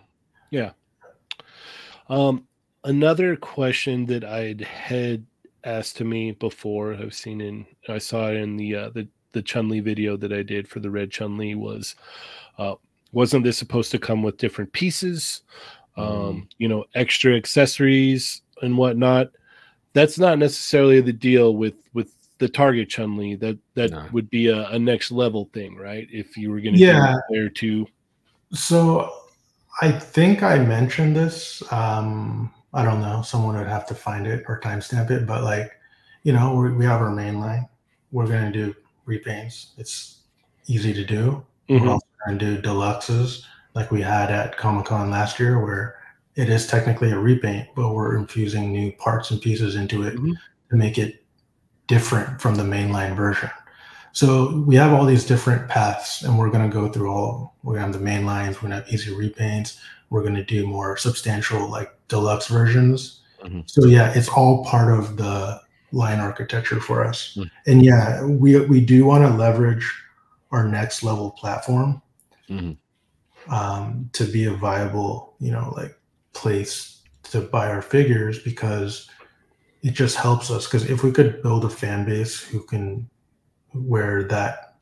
Yeah. Another question that I'd had asked to me before, I saw it in the Chun-Li video that I did for the red Chun-Li was, wasn't this supposed to come with different pieces, you know, extra accessories and whatnot? That's not necessarily the deal with the Target Chun-Li. That would be a next level thing, right? If you were going to do player 2. So I think I mentioned this. I don't know. Someone would have to find it or timestamp it. But like, you know, we have our main line. We're going to do repaints. It's easy to do. We're also going to do deluxes like we had at Comic-Con last year, where it is technically a repaint, but we're infusing new parts and pieces into it to make it different from the mainline version. So we have all these different paths, and we're going to go through all of them. We're going to have the main lines. We're going to have easy repaints. We're going to do more substantial, like deluxe versions. So yeah, it's all part of the line architecture for us. And yeah, we do want to leverage our next level platform to be a viable, you know, like place to buy our figures, because it just helps us. Because if we could build a fan base where that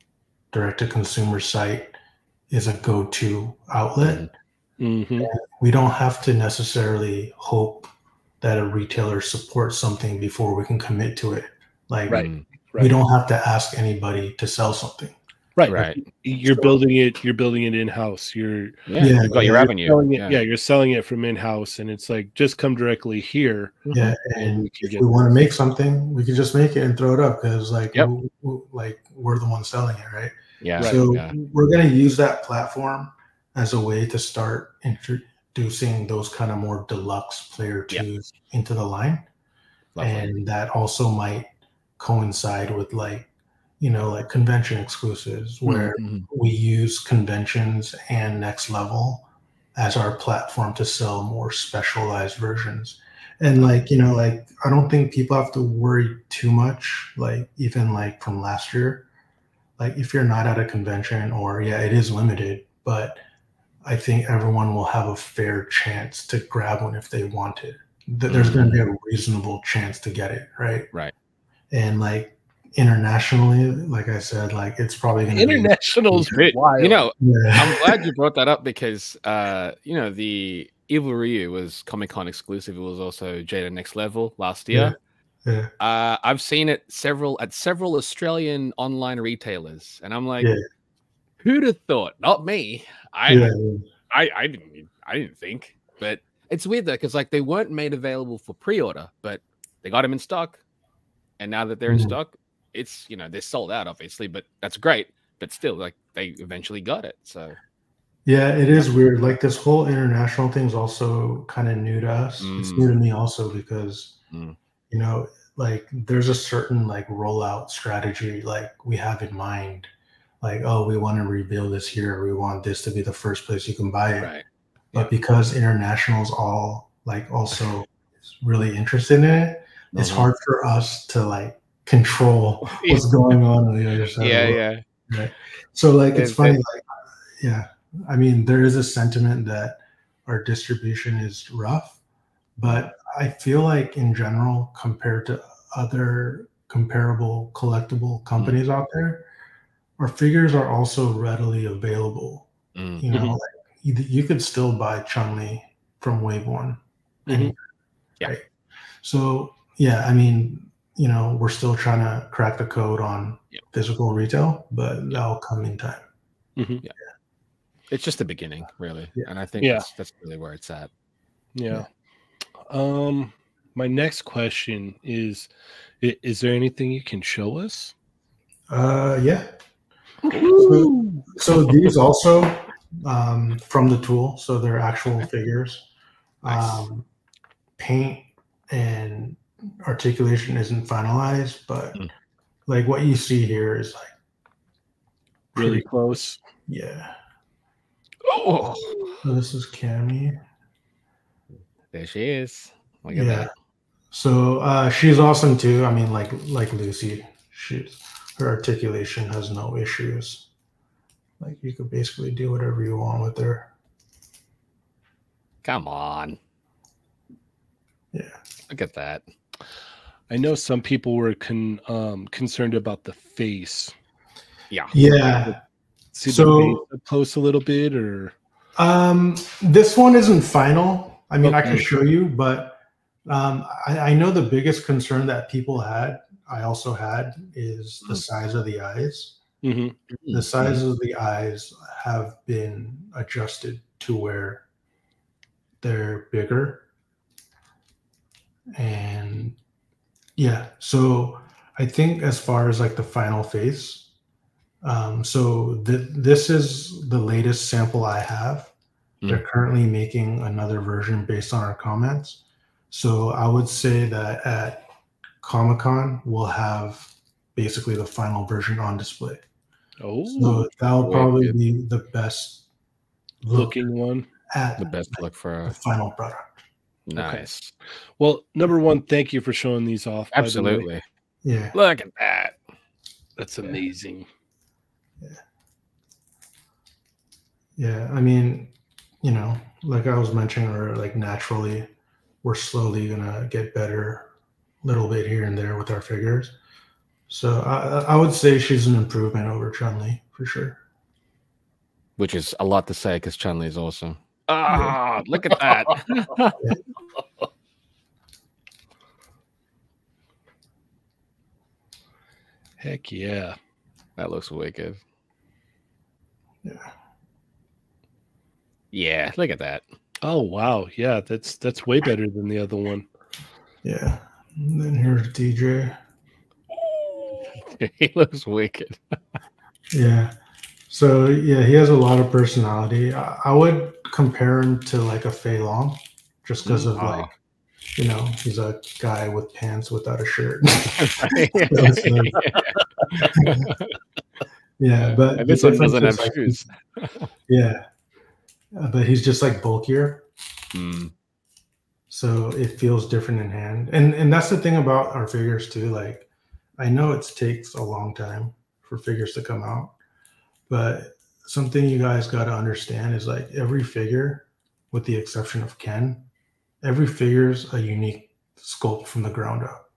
direct-to-consumer site is a go-to outlet, we don't have to necessarily hope that a retailer supports something before we can commit to it. Like, we don't have to ask anybody to sell something. Right. You're building it in-house. You've got your revenue. You're selling it from in-house, and it's like, just come directly here. Yeah, and if we want to make something, we can just make it and throw it up, because like we're the ones selling it, right? We're going to use that platform as a way to start introducing those kind of more deluxe player 2s into the line. And that also might coincide with like, you know, like convention exclusives, where we use conventions and next level as our platform to sell more specialized versions. And like, you know, like, I don't think people have to worry too much, like even like from last year, like if you're not at a convention, or it is limited, but I think everyone will have a fair chance to grab one if they want it. There's going to be a reasonable chance to get it, right? And like internationally, like I said, like it's probably going to be international's wild. You know, I'm glad you brought that up, because you know, the Evil Ryu was Comic-Con exclusive. It was also Jada Next Level last year. Yeah. I've seen it at several Australian online retailers, and I'm like, who'd have thought? Not me. I didn't think. But it's weird though, because like they weren't made available for pre-order, but they got them in stock, and now that they're in stock, it's they're sold out, obviously, but that's great. But still, like they eventually got it. So yeah, it is weird. Like this whole international thing's also kind of new to us. It's new to me also because like there's a certain like rollout strategy like we have in mind. Like, oh, we want to reveal this here. We want this to be the first place you can buy it. Right. But because internationals all like also really interested in it, it's hard for us to like control what's going on the other side. Yeah. Right. So like it's funny, like I mean, there is a sentiment that our distribution is rough, but I feel like in general, compared to other comparable collectible companies out there, our figures are also readily available. Like you could still buy Chun-Li from Wave One. Right. So yeah, I mean, we're still trying to crack the code on physical retail, but that'll come in time. Yeah. It's just the beginning, really. And I think that's really where it's at. Yeah. My next question is there anything you can show us? Yeah. So these also from the tool, so they're actual figures. Nice. Paint and articulation isn't finalized, but like what you see here is like really close. Yeah. Oh, so this is Cammy. There she is. Look at that. So she's awesome too. I mean, like Lucy, her articulation has no issues. Like you could basically do whatever you want with her. Come on. Yeah. Look at that. I know some people were concerned about the face. Yeah. Yeah. See the face up close a little bit, or this one isn't final. I mean, I can show you, but I know the biggest concern that people had, I also had, is the size of the eyes. The size of the eyes have been adjusted to where they're bigger. And yeah, so I think as far as like the final face, so this is the latest sample I have. They're currently making another version based on our comments. So I would say that at Comic-Con, we'll have basically the final version on display. Oh, so that'll probably be the best looking one. At the best look for the final product. Nice. Okay. Well, number one, thank you for showing these off. Absolutely. Yeah. Look at that. That's amazing. Yeah. I mean, like I was mentioning earlier, like naturally, we're slowly gonna get better, a little bit here and there with our figures. So I would say she's an improvement over Chun-Li for sure. Which is a lot to say because Chun-Li is awesome. Look at that. Heck yeah. That looks wicked. Yeah. Yeah, look at that. Oh wow. Yeah, that's way better than the other one. Yeah. And then here's DJ. He looks wicked. Yeah. So yeah, he has a lot of personality. I would compare him to like a Fei Long, just because of like, he's a guy with pants without a shirt. Yeah, but and this one doesn't have shoes. Yeah, but he's just like bulkier. So it feels different in hand, and that's the thing about our figures too. Like, I know it takes a long time for figures to come out, but something you guys got to understand is like every figure, with the exception of Ken, every figure's a unique sculpt from the ground up.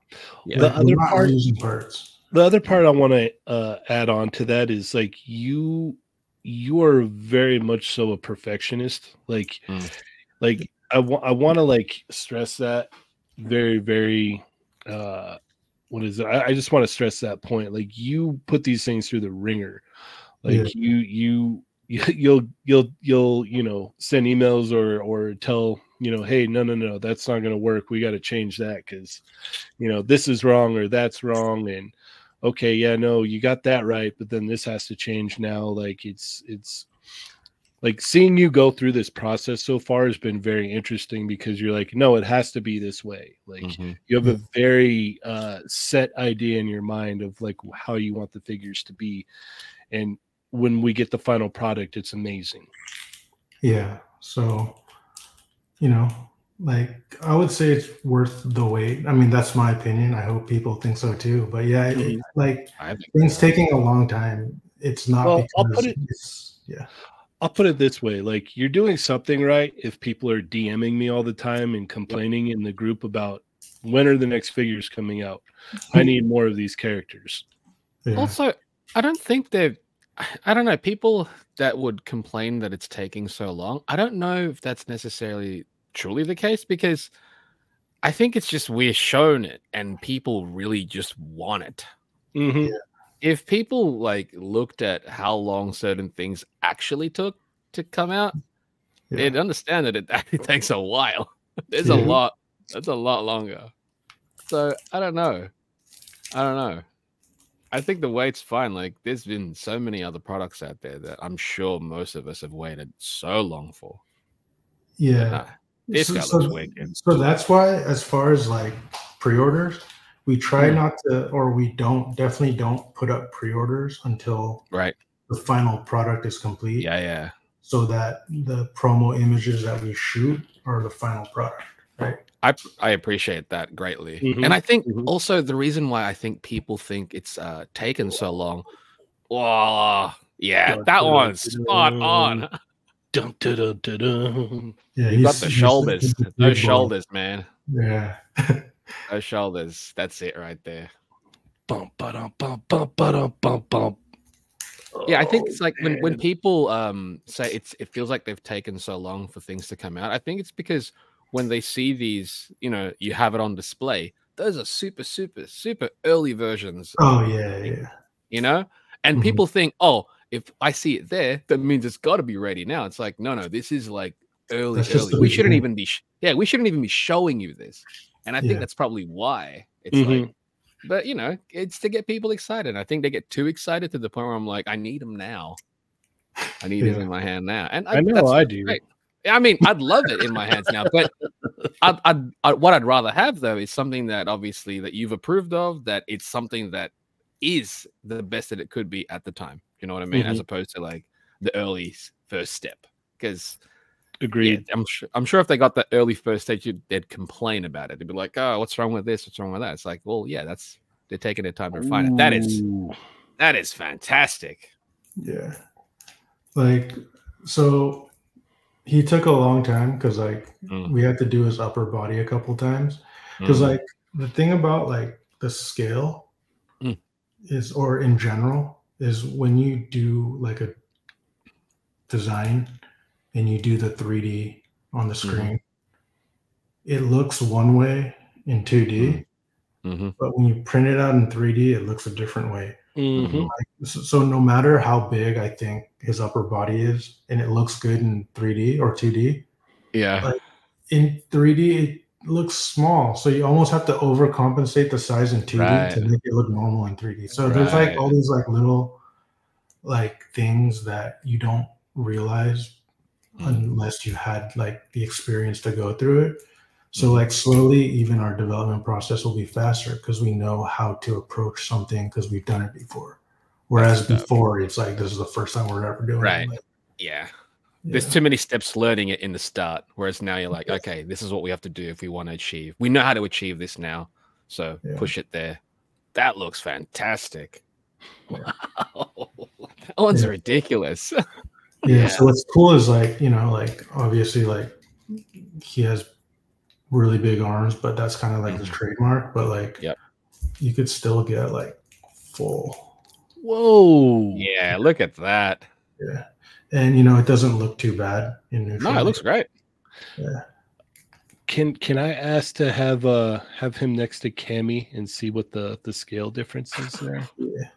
Yeah. The other part I want to add on to that is like you are very much so a perfectionist. Like I want to like stress that very, very what is it? I just want to stress that point. Like, you put these things through the ringer. Like, you'll send emails or tell, hey, no, that's not going to work. We got to change that because, this is wrong or that's wrong. And okay, yeah, no, you got that right, but then this has to change now. Like, it's like, seeing you go through this process so far has been very interesting because you're like, no, it has to be this way. Like, you have a very set idea in your mind of like how you want the figures to be. And when we get the final product, it's amazing. Yeah. So, like, I would say it's worth the wait. I mean, that's my opinion. I hope people think so too. But yeah, things taking a long time. It's not because I'll put it this way. Like, you're doing something right if people are DMing me all the time and complaining in the group about when are the next figures coming out. I need more of these characters. Yeah. Also, I don't think I don't know, people that would complain that it's taking so long, I don't know if that's necessarily truly the case, because I think it's just we're shown it and people really just want it. Mm-hmm. Yeah. If people like looked at how long certain things actually took to come out, they'd understand that it actually takes a while. There's a lot. That's a lot longer. So I don't know. I think the wait's fine. Like, there's been so many other products out there that I'm sure most of us have waited so long for. Yeah. This guy looks wicked. So that's why, as far as like pre-orders, we try not to, or we definitely don't put up pre-orders until the final product is complete. Yeah. So that the promo images that we shoot are the final product, right? I appreciate that greatly. And I think also the reason why I think people think it's taken so long, that one's spot on. Yeah, you got the shoulders. Those shoulders, man. Yeah. Those shoulders. That's it right there. Yeah, I think it's like when people say it feels like they've taken so long for things to come out. I think it's because when they see these, you have it on display, those are super, super, super early versions. Oh, yeah. And people think, oh, if I see it there, that means it's got to be ready now. It's like, no, this is like early. We shouldn't even be, we shouldn't even be showing you this. And I think that's probably why it's like, but it's to get people excited. I think they get too excited to the point where I'm like, I need them now. I need it in my hand now. And I know I do. Great. I mean, I'd love it in my hands now, but what I'd rather have though is something that obviously that you've approved of, that it's something that is the best that it could be at the time. You know what I mean? As opposed to like the early first step. Because agreed. Yeah, I'm sure if they got the early first stage, they'd complain about it. They'd be like, "Oh, what's wrong with this? What's wrong with that?" It's like, well, yeah, they're taking their time to refine it. That is fantastic. Yeah, like, so he took a long time because like we had to do his upper body a couple times because like the thing about like the scale is, or in general, is when you do like a design and you do the 3D on the screen, it looks one way in 2D, but when you print it out in 3D, it looks a different way. Like, so no matter how big I think his upper body is, and it looks good in 3D or 2D, like in 3D, it looks small. So you almost have to overcompensate the size in 2D to make it look normal in 3D. So there's like all these like little like things that you don't realize unless you had like the experience to go through it. So like slowly, even our development process will be faster because we know how to approach something because we've done it before. Whereas before, it's like this is the first time we're ever doing it. Like, there's too many steps learning it in the start. Whereas now you're like, okay, this is what we have to do if we want to achieve. We know how to achieve this now, so push it there. That looks fantastic. Wow, that one's ridiculous. So what's cool is like, like obviously like he has really big arms, but that's kind of like the trademark. But like, you could still get like full. Whoa! Yeah, look at that. Yeah, and it doesn't look too bad in neutral. No, it looks great. Yeah, Can I ask to have him next to Cammy and see what the scale difference is there? Yeah.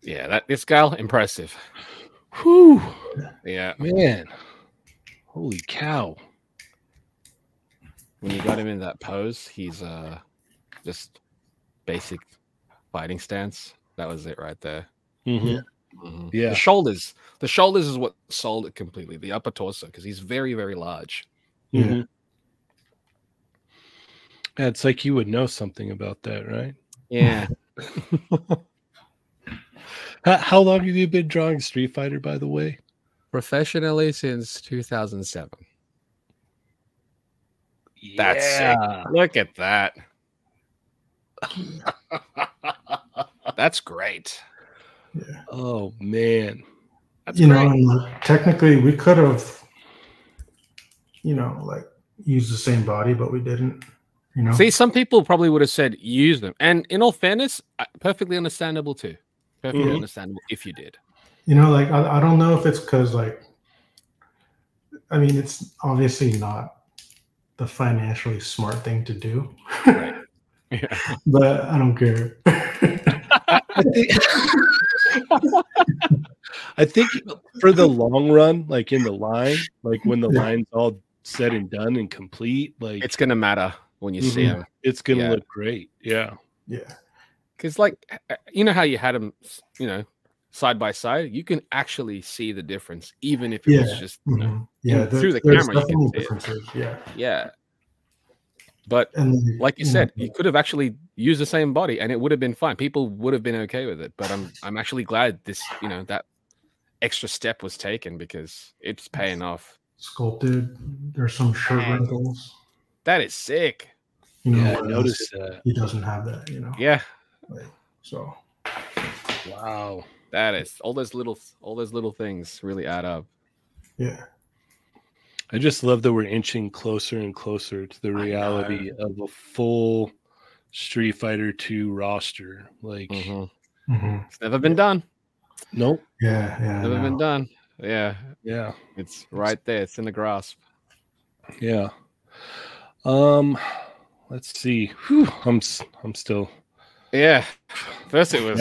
Yeah, that this scale impressive. Whew. Yeah, man. Holy cow. When you got him in that pose, he's just basic fighting stance. That was it right there. Yeah. Mm-hmm. Yeah. The shoulders is what sold it completely. The upper torso, because he's very, very large. Mm-hmm. Yeah, it's like you would know something about that, right? Yeah. How long have you been drawing Street Fighter, by the way? Professionally since 2007. Yeah. That's sick. Look at that. That's great. Yeah. Oh man. That's great. And technically we could have, like used the same body, but we didn't. See, some people probably would have said use them, and in all fairness, perfectly understandable too. Perfectly understandable if you did. Like I don't know if it's because it's obviously not the financially smart thing to do, right? Yeah. But I don't care. I think for the long run, like in the line, like when the line's all said and done and complete, like it's gonna matter when you see them. It's gonna look great. Yeah. Because like how you had them, side by side, you can actually see the difference, even if it was just through the camera. You can see it. Yeah. But like you said, you could have actually used the same body, and it would have been fine. People would have been okay with it. But I'm actually glad this, that extra step was taken, because it's paying off. Sculpted. There's some shirt wrinkles. That is sick. I noticed that he doesn't have that. Yeah. So. Wow. That is all those little things really add up. Yeah. I just love that we're inching closer and closer to the reality of a full Street Fighter 2 roster. Like it's never been done. Nope. Yeah. Never been done. Yeah. It's right there. It's in the grasp. Yeah. Let's see. Whew, I'm still. Yeah. First it was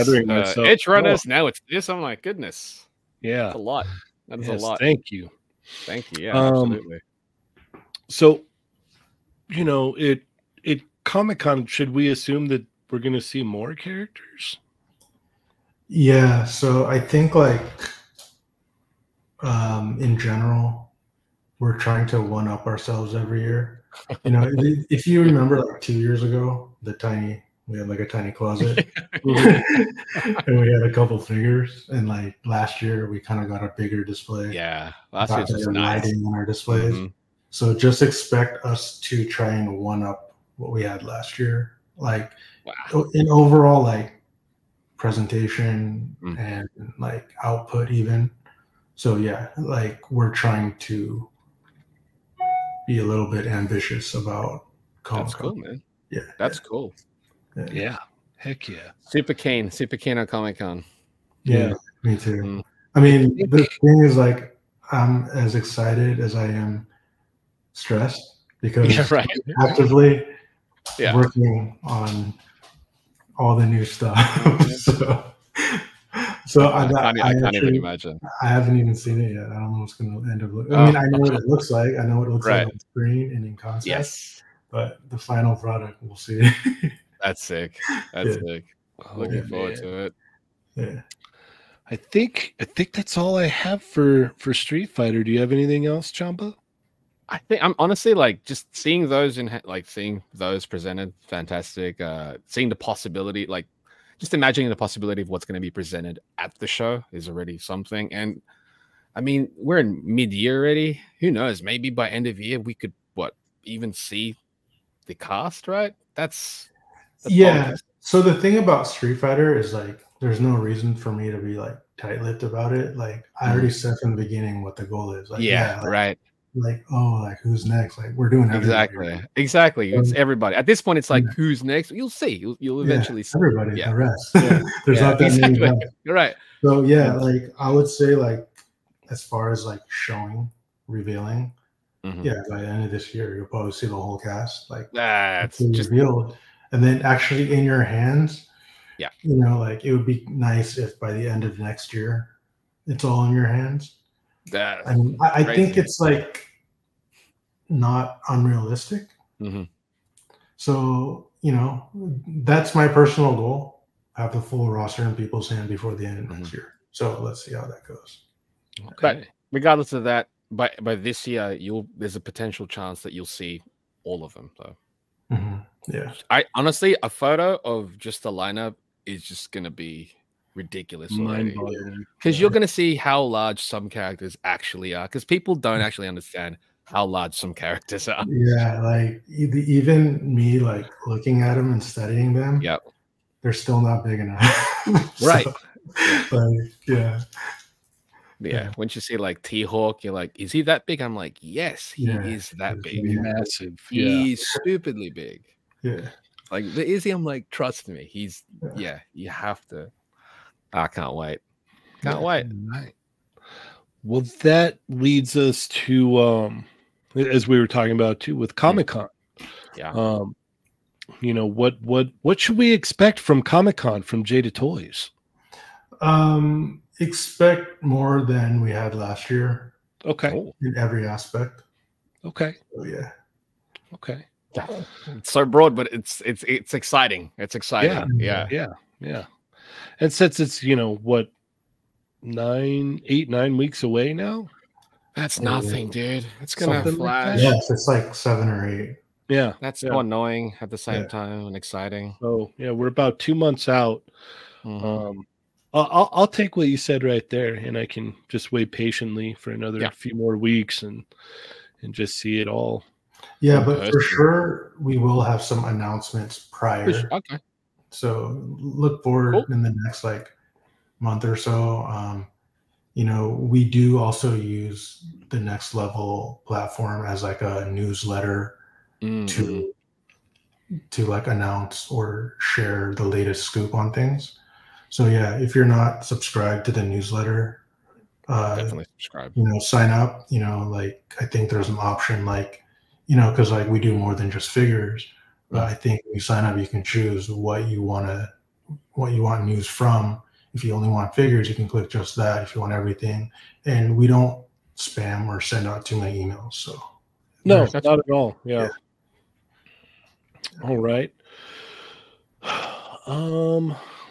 Edge Runners. Now it's this. I'm like, goodness. Yeah. That's a lot. That is a lot. Thank you. Yeah, absolutely. So, it Comic-Con, should we assume that we're going to see more characters? Yeah. So I think in general, we're trying to one up ourselves every year. If you remember 2 years ago, we had a tiny closet and we had a couple figures, and last year we kind of got a bigger display. Yeah, last year was nice. Lighting on our displays. So just expect us to try and one up what we had last year, in overall presentation and output even. So yeah, we're trying to be a little bit ambitious about Comic-Con. That's cool, man. Yeah, that's cool. Yeah, heck yeah. Super keen on Comic-Con. Yeah, me too. I mean, the thing is, I'm as excited as I am stressed, because actively working on all the new stuff. So I can't even imagine. I haven't even seen it yet. I don't know what's going to end up looking. I mean, I know what it looks like. I know what it looks like on screen and in concept. Yes. But the final product, we'll see. That's sick. That's sick. Looking forward to it. Yeah. I think that's all I have for Street Fighter. Do you have anything else, Chamba? I think I'm honestly just seeing those seeing those presented, fantastic. Seeing the possibility, just imagining the possibility of what's going to be presented at the show is already something. And I mean, we're in mid-year already. Who knows? Maybe by end of year we could even see the cast, right? That's bonus. So the thing about Street Fighter is there's no reason for me to be tight-lipped about it. I already said from the beginning what the goal is. Right. Who's next? We're doing everything. Exactly. It's everybody. At this point, it's who's next? You'll see. You'll eventually see everybody. The rest. There's not that many left. You're right. So I would say as far as showing, revealing, Yeah, by the end of this year, you'll probably see the whole cast. Like that's just revealed, and then actually in your hands. Yeah, you know, like it would be nice if by the end of next year, it's all in your hands. I mean, I think it's like not unrealistic. So, you know, that's my personal goal. Have the full roster in people's hand before the end of next year. So let's see how that goes. Okay. But regardless of that, by this year, there's a potential chance that you'll see all of them, though. Yeah. I honestly, a photo of just the lineup is just gonna be ridiculous, mind-boggling. Because you're gonna see how large some characters actually are. Because people don't actually understand how large some characters are. Yeah, like even me, like looking at them and studying them. Yep. They're still not big enough. Right. Like, yeah. Once you see like T-Hawk, you're like, is he that big? I'm like, yes, he is that big. Massive. He's stupidly big. Yeah. Like the Izzy, I'm like, trust me. He's you have to. I can't wait. Can't wait. Right. Well, that leads us to as we were talking about too with Comic-Con. Yeah. You know, what should we expect from Comic-Con from Jada Toys? Expect more than we had last year. Okay. In every aspect. Okay. Oh yeah. Okay. It's so broad, but it's exciting. It's exciting. Yeah. And since it's, you know, what, 9 weeks away now? That's nothing, dude. It's gonna flash. Yes, it's like 7 or 8. Yeah. That's so annoying at the same time and exciting. So yeah, we're about 2 months out. I'll take what you said right there, and I can just wait patiently for another few more weeks and just see it all. Yeah, but for sure we will have some announcements prior. Okay. So look forward in the next like month or so. You know, we do also use the Next Level platform as like a newsletter to like announce or share the latest scoop on things. So yeah, if you're not subscribed to the newsletter, definitely subscribe. You know, sign up. You know, like I think there's an option like, you know, because like we do more than just figures. But I think when you sign up, you can choose what you want news from. If you only want figures, you can click just that. If you want everything, and we don't spam or send out too many emails. So no, not at all. Yeah. All right.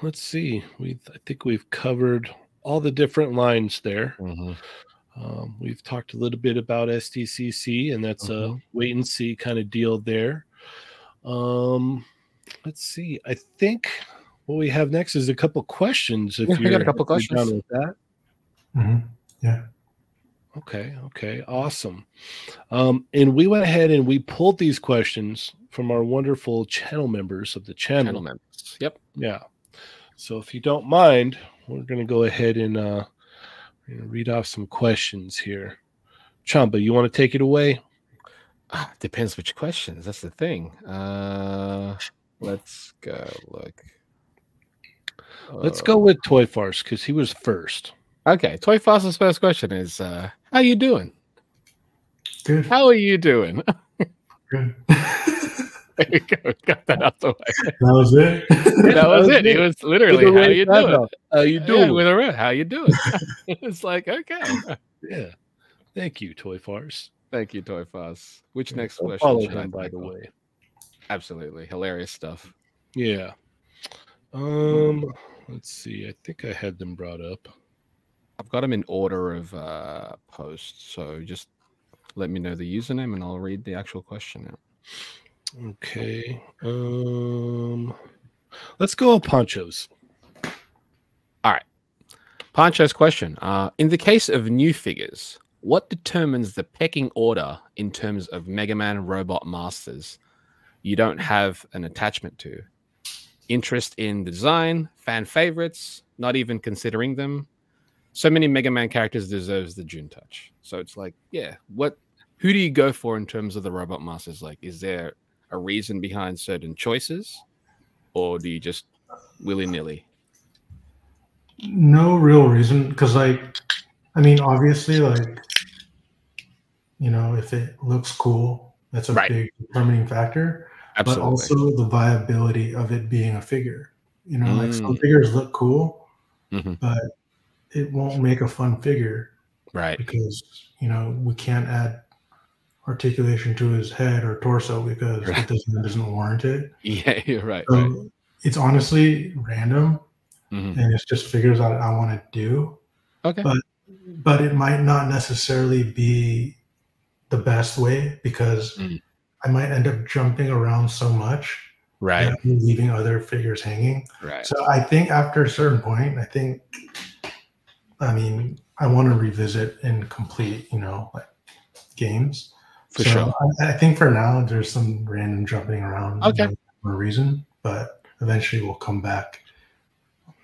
Let's see. I think we've covered all the different lines there. We've talked a little bit about SDCC, and that's a wait and see kind of deal there. Let's see. I think what we have next is a couple questions. If you got a couple questions done with that. Yeah. Okay. Awesome. And we went ahead and we pulled these questions from our wonderful channel members of the channel. Channel members. Yep. Yeah. So if you don't mind, we're going to go ahead and read off some questions here. Chamba, you want to take it away? Depends which questions. That's the thing. Let's go look. Let's go with Toy Farce because he was first. Okay, Toy Farce's first question is, how you doing? Good. How are you doing? Good. There you go. Got that out the way. That was it? That was it. It was literally, how you doing? How you doing? With a red. How you doing? It's like, okay. Yeah. Thank you, Toy Farce. Thank you, Toy Farce. Which next question follow should him, I by the way? Absolutely. Hilarious stuff. Yeah. Let's see. I think I had them brought up. I've got them in order of posts, so just let me know the username and I'll read the actual question out. Okay. Let's go with Poncho's. All right. Poncho's question. In the case of new figures, what determines the pecking order in terms of Mega Man Robot Masters you don't have an attachment to? Interest in design, fan favorites, not even considering them. So many Mega Man characters deserves the Juhn touch. So it's like, yeah, who do you go for in terms of the Robot Masters? Like, is there a reason behind certain choices, or do you just willy-nilly? No real reason, because like, I mean, obviously, like, you know, if it looks cool, that's a Right. big determining factor. Absolutely. But also the viability of it being a figure. You know, like some figures look cool, but it won't make a fun figure. Right. Because, you know, we can't add articulation to his head or torso because it doesn't warrant it. Yeah, you're right. So right. it's honestly random, and it's just figures that I want to do. Okay. But it might not necessarily be the best way because I might end up jumping around so much that I'm leaving other figures hanging. Right. So I think after a certain point, I want to revisit and complete, you know, like games. For sure. I think for now there's some random jumping around for a reason, but eventually we'll come back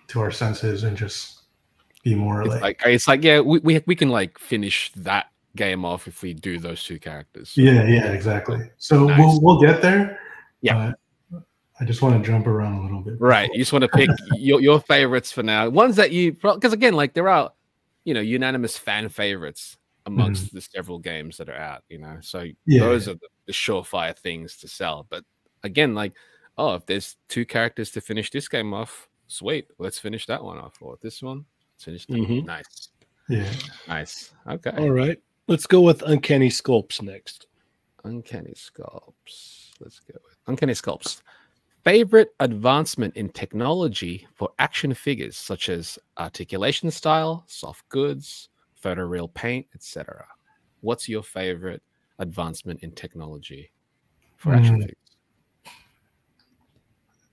to our senses and just be more it's like yeah, we can like finish that game off if we do those two characters. So. Yeah, exactly. So we'll get there. Yeah. I just want to jump around a little bit. Right. You just want to pick your favorites for now. Ones that you, because again, like there are, you know, unanimous fan favorites amongst the several games that are out, you know. So those are the surefire things to sell. But again, like, oh, if there's two characters to finish this game off, sweet. Let's finish that one off. Or this one, let's finish that one. Nice. Yeah. Nice. Okay. All right. Let's go with Uncanny Sculpts next. Uncanny Sculpts. Let's go with Uncanny Sculpts. Favorite advancement in technology for action figures, such as articulation style, soft goods, photoreal paint, etc. What's your favorite advancement in technology for action figures?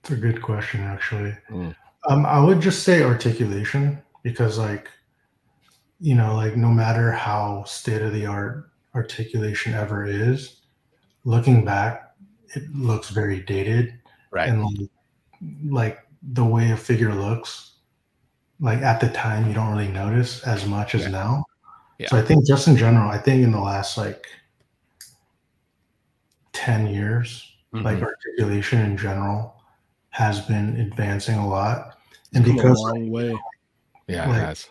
It's a good question, actually. I would just say articulation because, like, you know, like no matter how state-of-the-art articulation ever is, looking back, it looks very dated. Right. And like the way a figure looks, like at the time, you don't really notice as much as now. Yeah. So I think just in general, I think in the last like 10 years, like articulation in general has been advancing a lot. And because a long way. Yeah, like, it has.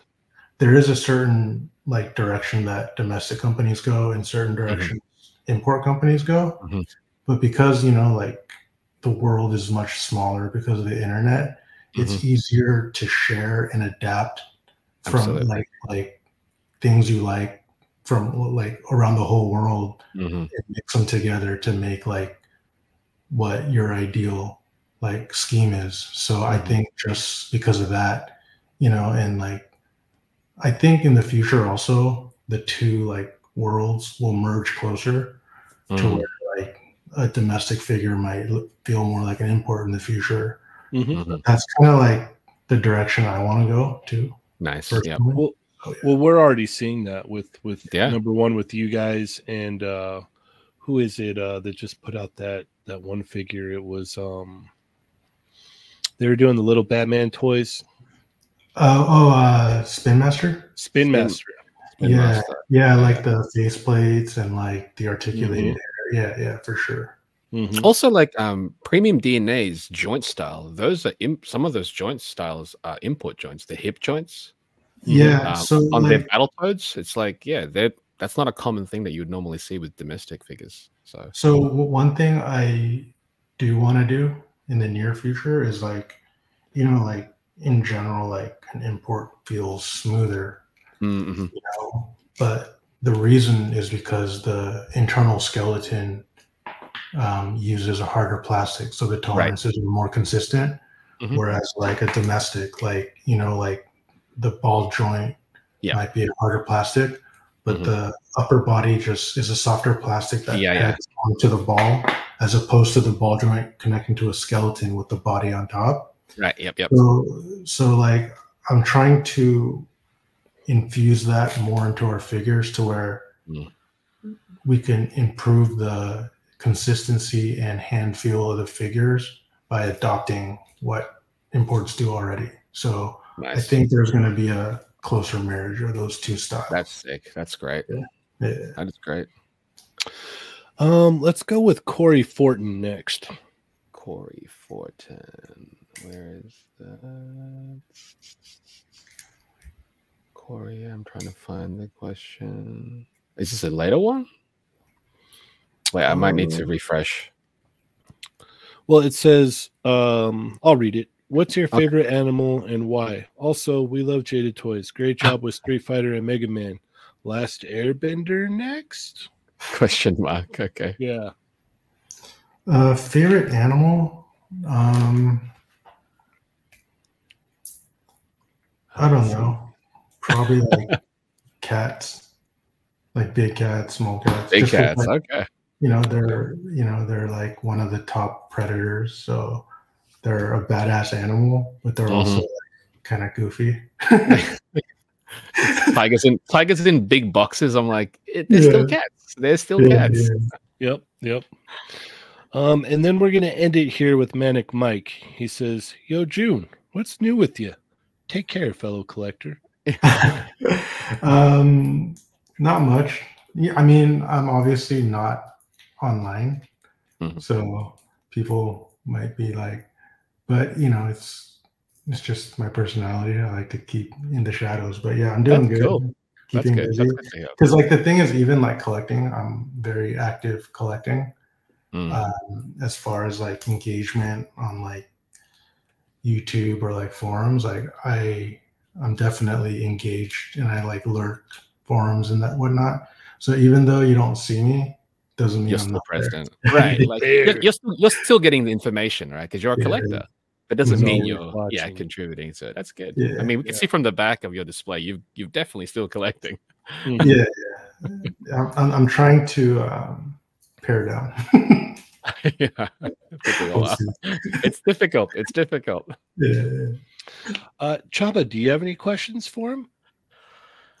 There is a certain like direction that domestic companies go and certain directions import companies go. But because, you know, like the world is much smaller because of the internet, it's easier to share and adapt from like things you like from like around the whole world and mix them together to make like what your ideal like scheme is. So I think just because of that, you know, and like I think in the future also the two like worlds will merge closer to where like a domestic figure might feel more like an import in the future. That's kind of like the direction I want to go to. Nice. Yeah. Well, we're already seeing that with number one with you guys and who is it that just put out that one figure? It was they were doing the little Batman toys. Spin Master. Yeah, like the face plates and like the articulated hair. Yeah, for sure. Also, like Premium DNA's joint style. Those are some of those joint styles are import joints. The hip joints. Yeah. So on their Battletoads, it's like that's not a common thing that you would normally see with domestic figures. So one thing I do want to do in the near future is like, you know, like in general, like an import feels smoother, you know, but the reason is because the internal skeleton uses a harder plastic, so the tolerances are more consistent. Whereas like a domestic, like, you know, like the ball joint might be a harder plastic, but the upper body just is a softer plastic that heads onto the ball, as opposed to the ball joint connecting to a skeleton with the body on top. Right. Yep. So like I'm trying to infuse that more into our figures to where we can improve the consistency and hand feel of the figures by adopting what imports do already. So I think there's going to be a closer marriage of those two styles. That's sick. That's great. Yeah. That is great. Let's go with Corey Fortin next. Corey Fortin. Where is that? Corey, I'm trying to find the question. Is this a later one? Wait, I might need to refresh. Well, it says, I'll read it. What's your favorite animal and why? Also, we love Jada Toys. Great job with Street Fighter and Mega Man. Last Airbender next? Question mark. Okay. Yeah. Favorite animal? I don't know. Probably like cats, like big cats, small cats. Big cats. Like, okay. They're like one of the top predators, so they're a badass animal, but they're also like, kind of goofy. tigers in big boxes. I'm like, they're still cats. They're still cats. Yeah. Yep. And then we're gonna end it here with Manic Mike. He says, "Yo, Juhn, what's new with you? Take care, fellow collector." Not much. I mean, I'm obviously not online, so people might be like, but it's just my personality. I like to keep in the shadows. But yeah, I'm doing good. Cool. Keeping busy. Because like the thing is, even like collecting, I'm very active collecting. As far as like engagement on like YouTube or like forums, like I'm definitely engaged and I like lurk forums and that whatnot. So even though you don't see me, doesn't mean you're I'm still not present, there. Right? Like you're still getting the information, right? Because you're a collector, but doesn't mean you're contributing. So that's good. I mean, we can see from the back of your display, you've definitely still collecting. Yeah. I'm trying to pare down. It's difficult. It's difficult. Chamba, do you have any questions for him?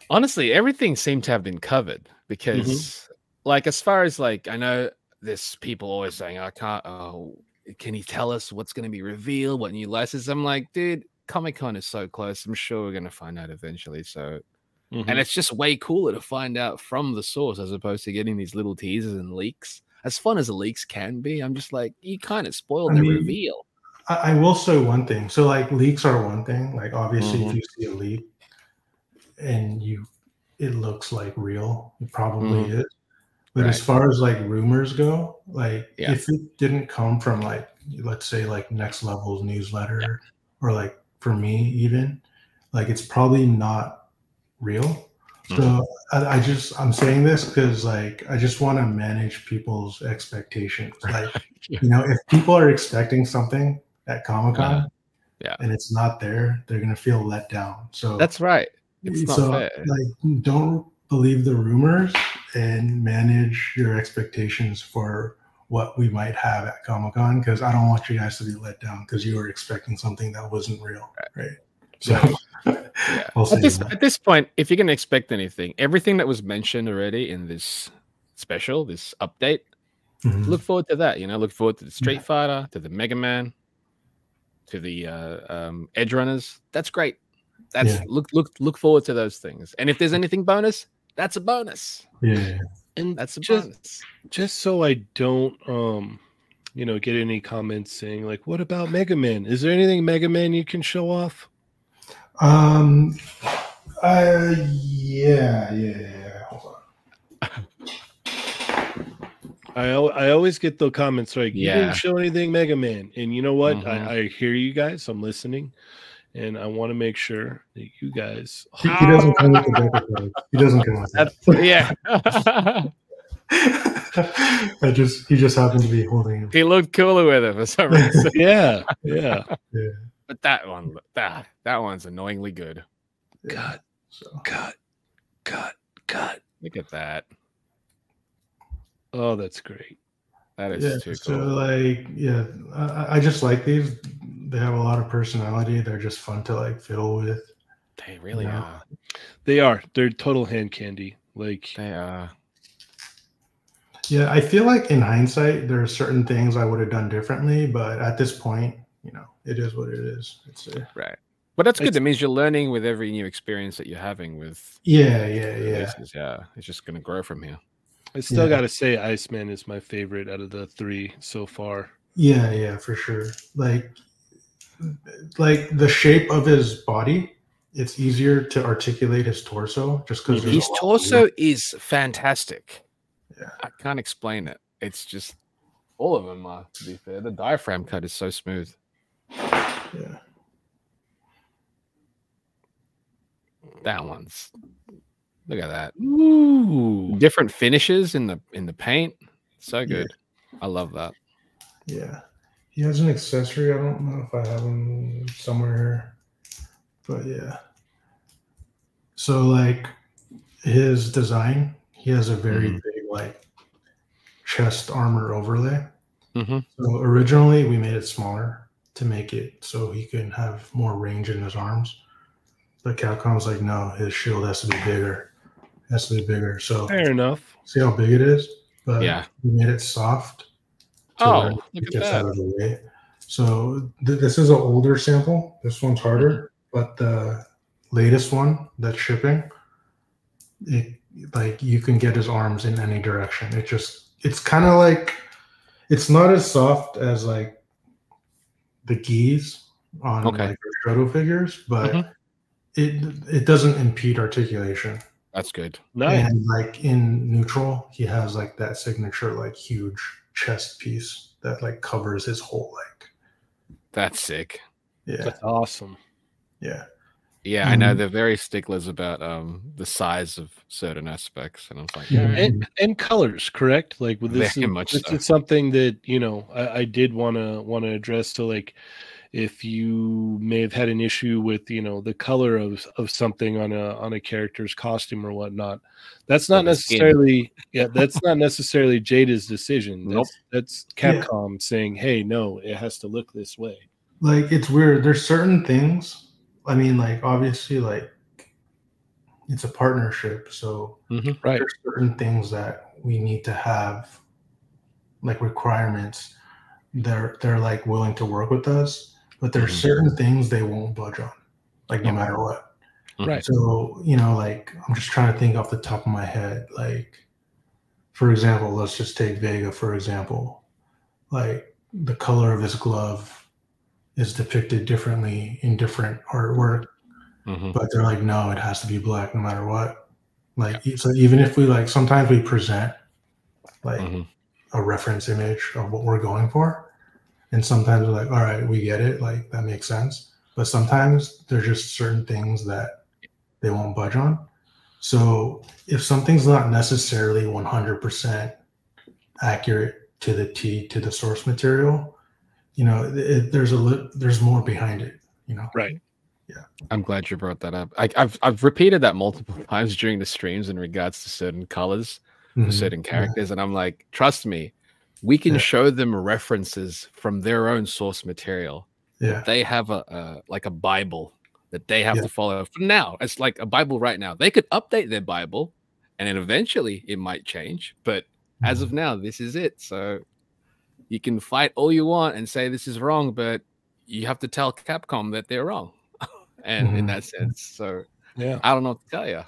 Honestly, everything seemed to have been covered because, like, as far as like, I know there's people always saying, "I can't." Oh, can you tell us what's going to be revealed? What new license? I'm like, dude, Comic-Con is so close. I'm sure we're going to find out eventually. So, and it's just way cooler to find out from the source as opposed to getting these little teasers and leaks. As fun as the leaks can be, I'm just like, you kind of spoiled the reveal. I will say one thing. So like leaks are one thing. Like obviously if you see a leak and it looks like real, it probably is. But as far as like rumors go, like if it didn't come from like, let's say like Next Level's newsletter or like for me even, like it's probably not real. So I'm saying this because like I just want to manage people's expectations. Like if people are expecting something at Comic-Con and it's not there, they're gonna feel let down. So that's right. It's not fair. Like don't believe the rumors and manage your expectations for what we might have at Comic-Con, because I don't want you guys to be let down because you were expecting something that wasn't real, right? So at this point, if you're going to expect anything, everything that was mentioned already in this special, this update, look forward to that. Look forward to the Street Fighter, to the Mega Man, to the Edge Runners. That's great. That's look forward to those things. And if there's anything bonus, that's a bonus. Yeah, and that's a bonus. Just so I don't get any comments saying like, "What about Mega Man? Is there anything Mega Man you can show off?" Yeah. Hold on. I always get the comments like, "You didn't show anything Mega Man," and you know what? I hear you guys. I'm listening, and I want to make sure that you guys. He doesn't come with the deck of cards. He doesn't come with that. He just happened to be holding him. He looked cooler with it for some reason. Yeah. But that one's annoyingly good. God. Look at that. Oh, that's great. That is too cool. So like, I just like these. They have a lot of personality. They're just fun to like fiddle with. They really are. They are. They're total hand candy. Like they are. Yeah, I feel like in hindsight, there are certain things I would have done differently, but at this point, it is what it is. It's right. But that's good. That means you're learning with every new experience that you're having with. Yeah. It's just going to grow from here. I still got to say, Iceman is my favorite out of the three so far. Yeah, for sure. Like the shape of his body, it's easier to articulate his torso just because his torso is fantastic. Yeah, I can't explain it. it's just all of them are. To be fair, the diaphragm cut is so smooth. Yeah. That one's. Look at that. Ooh. Different finishes in the paint. So good. Yeah. I love that. Yeah. He has an accessory. I don't know if I have him somewhere here. But yeah. So like his design, he has a very big like chest armor overlay. So originally we made it smaller to make it so he can have more range in his arms. But Capcom's like, no, his shield has to be bigger. It has to be bigger. So fair enough. See how big it is? But yeah, we made it soft. Oh, look at that. Out of the way. So this is an older sample. This one's harder, but the latest one that's shipping, like you can get his arms in any direction. It's kind of like, it's not as soft as like the Geese on like Shoto figures, but it doesn't impede articulation. That's good. Nice. And like in neutral, he has like that signature like huge chest piece that like covers his whole leg. That's sick. Yeah, that's awesome. Yeah. Yeah, I know they're very sticklers about the size of certain aspects, and I was like, and colors, correct? Like with this, it's something that I did want to address. So like, if you may have had an issue with the color of something on a character's costume or whatnot, that's not necessarily that's not necessarily Jada's decision. That's Capcom saying, hey, no, it has to look this way. Like, it's weird. There's certain things. I mean, like, obviously, like, it's a partnership. So there's certain things that we need to have, like, requirements. They're like willing to work with us, but there's certain things they won't budge on, like, no matter what. Right. So, like, I'm just trying to think off the top of my head. Like, for example, let's just take Vega, for example. Like, the color of his glove is depicted differently in different artwork, but they're like, no, it has to be black no matter what. Like, so even if we like, sometimes we present like a reference image of what we're going for, and sometimes we're like, all right, we get it, like that makes sense. But sometimes there's just certain things that they won't budge on. So if something's not necessarily 100% accurate to the T to the source material, there's more behind it, Right. Yeah. I'm glad you brought that up. I've repeated that multiple times during the streams in regards to certain colors for certain characters, and I'm like, trust me, we can show them references from their own source material. Yeah. They have a Bible that they have to follow. For now, it's like a Bible right now. They could update their Bible, and then eventually it might change. But as of now, this is it. So you can fight all you want and say this is wrong, but you have to tell Capcom that they're wrong. And in that sense, so I don't know what to tell you.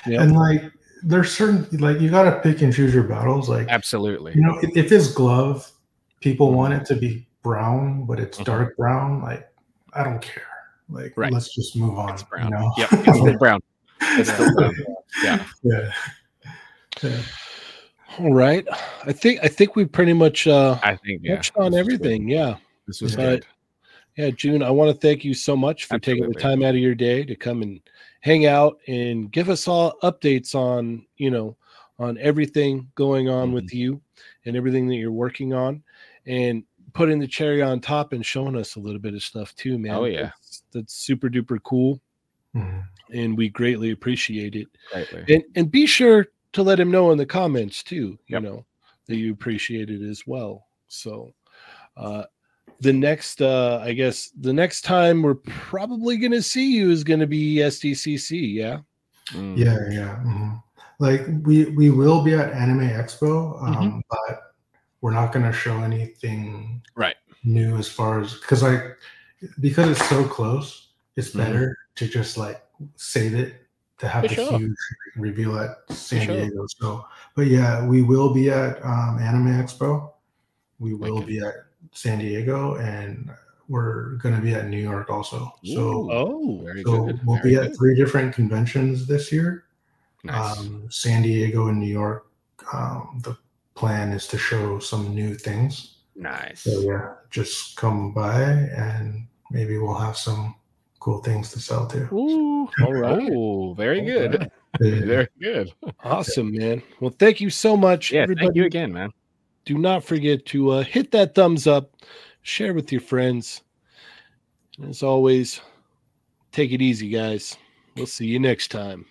And like, there's certain, like, you got to pick and choose your battles. Like, absolutely, if his glove, people want it to be brown, but it's dark brown. Like, I don't care. Like, let's just move on. It's brown. Yep, it's still brown. It's still brown. Yeah. All right. I think we pretty much touched on everything. Yeah. This was good. Yeah, Juhn, I want to thank you so much for taking the time out of your day to come and hang out and give us all updates on, on everything going on with you and everything that you're working on, and putting the cherry on top and showing us a little bit of stuff too, man. Oh yeah. That's super duper cool. And we greatly appreciate it. And be sure to let him know in the comments too, that you appreciate it as well. So, the next time we're probably going to see you is going to be SDCC. Yeah. Like we will be at Anime Expo, but we're not going to show anything new as far as, because it's so close, it's better to just like save it to have the huge reveal at San Diego. So, but yeah, we will be at Anime Expo. We will be at San Diego, and we're going to be at New York also. So, we'll be at 3 different conventions this year. Nice. San Diego and New York. The plan is to show some new things. Nice. So yeah, just come by and maybe we'll have some cool things to sell too. Ooh, all right. Oh, very good. Right. Very good. Awesome, man. Well, thank you so much, everybody. Thank you again, man. Do not forget to hit that thumbs up, share with your friends. And as always, take it easy, guys. We'll see you next time.